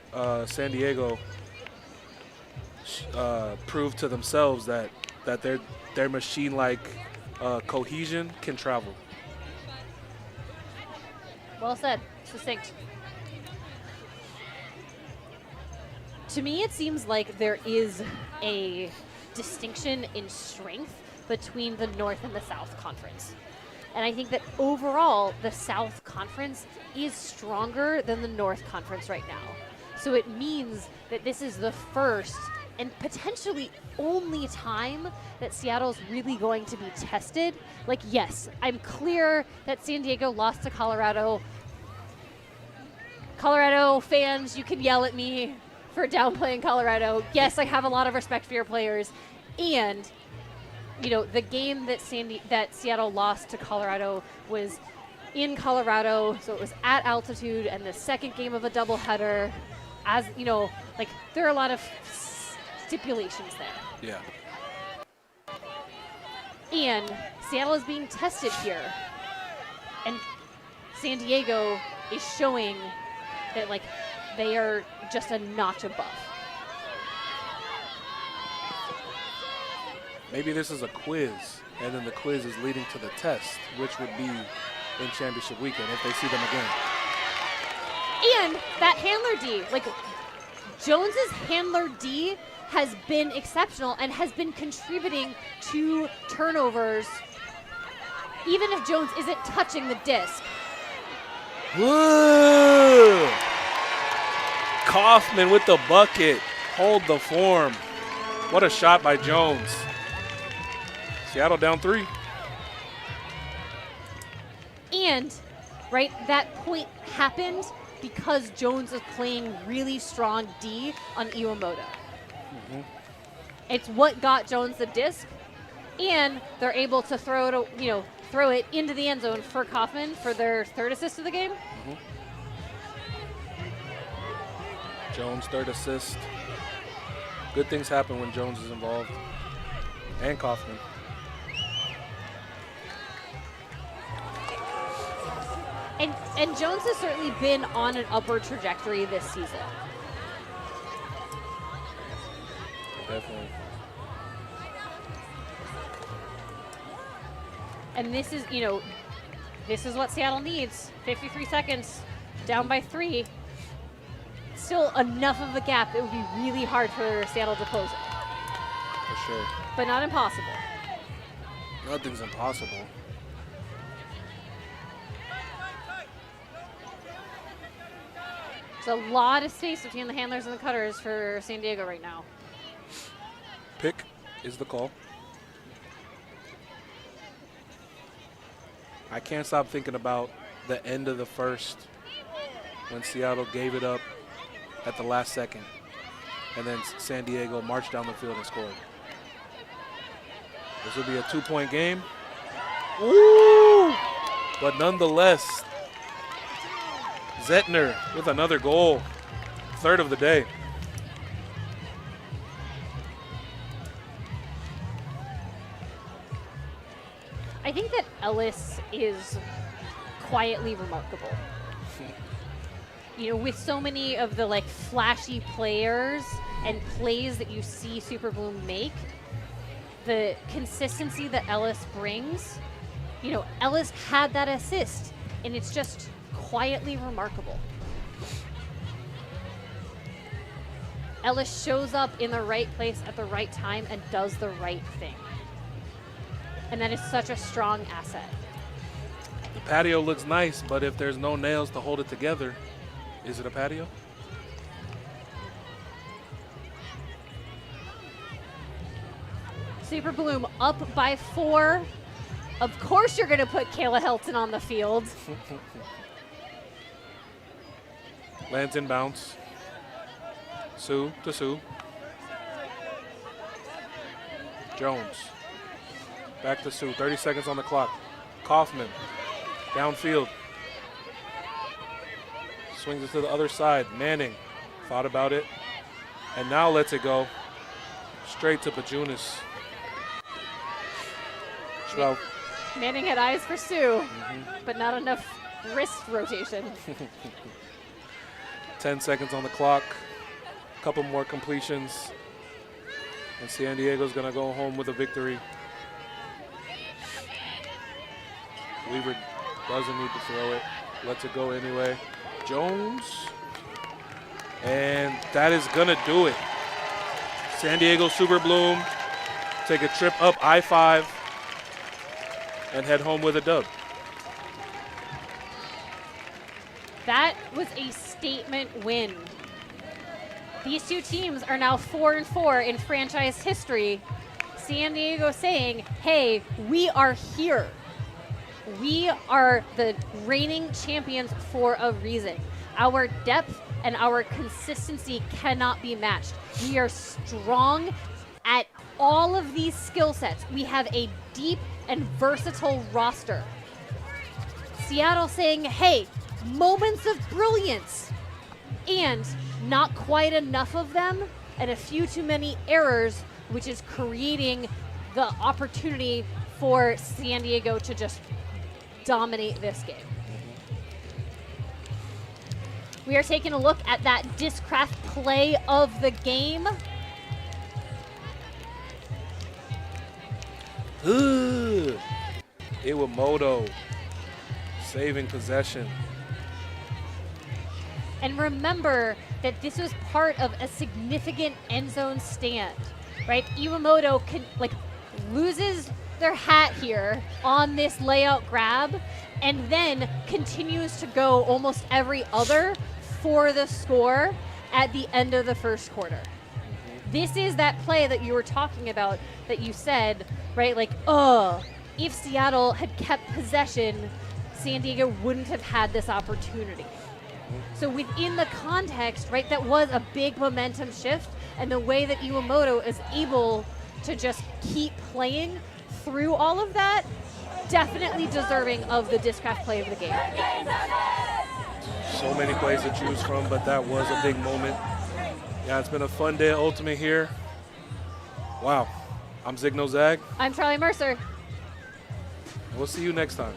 A: San Diego proved to themselves that their machine-like cohesion can travel.
B: Well said. Succinct. To me, it seems like there is a distinction in strength between the North and the South Conference. And I think that overall, the South Conference is stronger than the North Conference right now. So it means that this is the first and potentially only time that Seattle's really going to be tested. Like, yes, I'm clear that San Diego lost to Colorado. Colorado fans, you can yell at me for downplaying Colorado. Yes, I have a lot of respect for your players. And, you know, the game that Seattle lost to Colorado was in Colorado, so it was at altitude, and the second game of a doubleheader. As, you know, like, there are a lot of stipulations there.
A: Yeah.
B: And Seattle is being tested here. And San Diego is showing that, like, they are just a notch above.
A: Maybe this is a quiz, and then the quiz is leading to the test, which would be in championship weekend if they see them again.
B: And that handler D, like, Jones's handler D has been exceptional and has been contributing to turnovers, even if Jones isn't touching the disc.
A: Woo! Kaufman with the bucket. Hold the form. What a shot by Jones. Seattle down 3.
B: And, right, that point happened because Jones is playing really strong D on Iwamoto. It's what got Jones the disc, and they're able to throw it into the end zone for Kaufman for their 3rd assist of the game.
A: Jones' 3rd assist. Good things happen when Jones is involved. And Kaufman.
B: And Jones has certainly been on an upward trajectory this season.
A: Definitely.
B: And this is, you know, this is what Seattle needs. 53 seconds, down by 3. Still enough of a gap that it would be really hard for Seattle to close it.
A: For sure.
B: But not impossible.
A: Nothing's impossible.
B: There's a lot of space between the handlers and the cutters for San Diego right now.
A: Pick is the call. I can't stop thinking about the end of the first when Seattle gave it up at the last second, and then San Diego marched down the field and scored. This will be a 2-point game. Ooh! But nonetheless, Zettner with another goal, 3rd of the day.
B: I think that Ellis is quietly remarkable. You know, with so many of the, like, flashy players and plays that you see Super Bloom make, the consistency that Ellis brings, you know, Ellis had that assist, and it's just quietly remarkable. Ellis shows up in the right place at the right time and does the right thing. And that is such a strong asset.
A: The patio looks nice, but if there's no nails to hold it together, is it a patio?
B: Super Bloom up by 4. Of course you're going to put Kayla Helton on the field.
A: Lands inbounds. Sue to Sue. Jones. Back to Sue. 30 seconds on the clock. Kaufman. Downfield. Swings it to the other side. Manning thought about it. And now lets it go. Straight to Pajunas. Well,
B: Manning had eyes for Sue, but not enough wrist rotation.
A: 10 seconds on the clock. A couple more completions. And San Diego's going to go home with a victory. Weaver doesn't need to throw it. Lets it go anyway. Jones. And that is going to do it. San Diego Super Bloom take a trip up I-5 and head home with a dub.
B: That was a statement win These two teams are now 4-4 in franchise history. San Diego saying, hey, we are here. We are the reigning champions for a reason. Our depth and our consistency cannot be matched. We are strong at all of these skill sets. We have a deep and versatile roster. Seattle saying, hey, moments of brilliance, and not quite enough of them, and a few too many errors, which is creating the opportunity for San Diego to just dominate this game. We are taking a look at that Discraft play of the game.
A: Iwamoto saving possession.
B: And remember that this was part of a significant end zone stand, right? Iwamoto loses their hat here on this layout grab, and then continues to go almost every other for the score at the end of the first quarter. This is that play that you were talking about that you said, right? Like, if Seattle had kept possession, San Diego wouldn't have had this opportunity. So within the context, right, that was a big momentum shift, and the way that Iwamoto is able to just keep playing through all of that, definitely deserving of the Discraft play of the game.
A: So many plays to choose from, but that was a big moment. Yeah, it's been a fun day at Ultimate here. Wow. I'm Zigno Zag.
B: I'm Charlie Mercer.
A: We'll see you next time.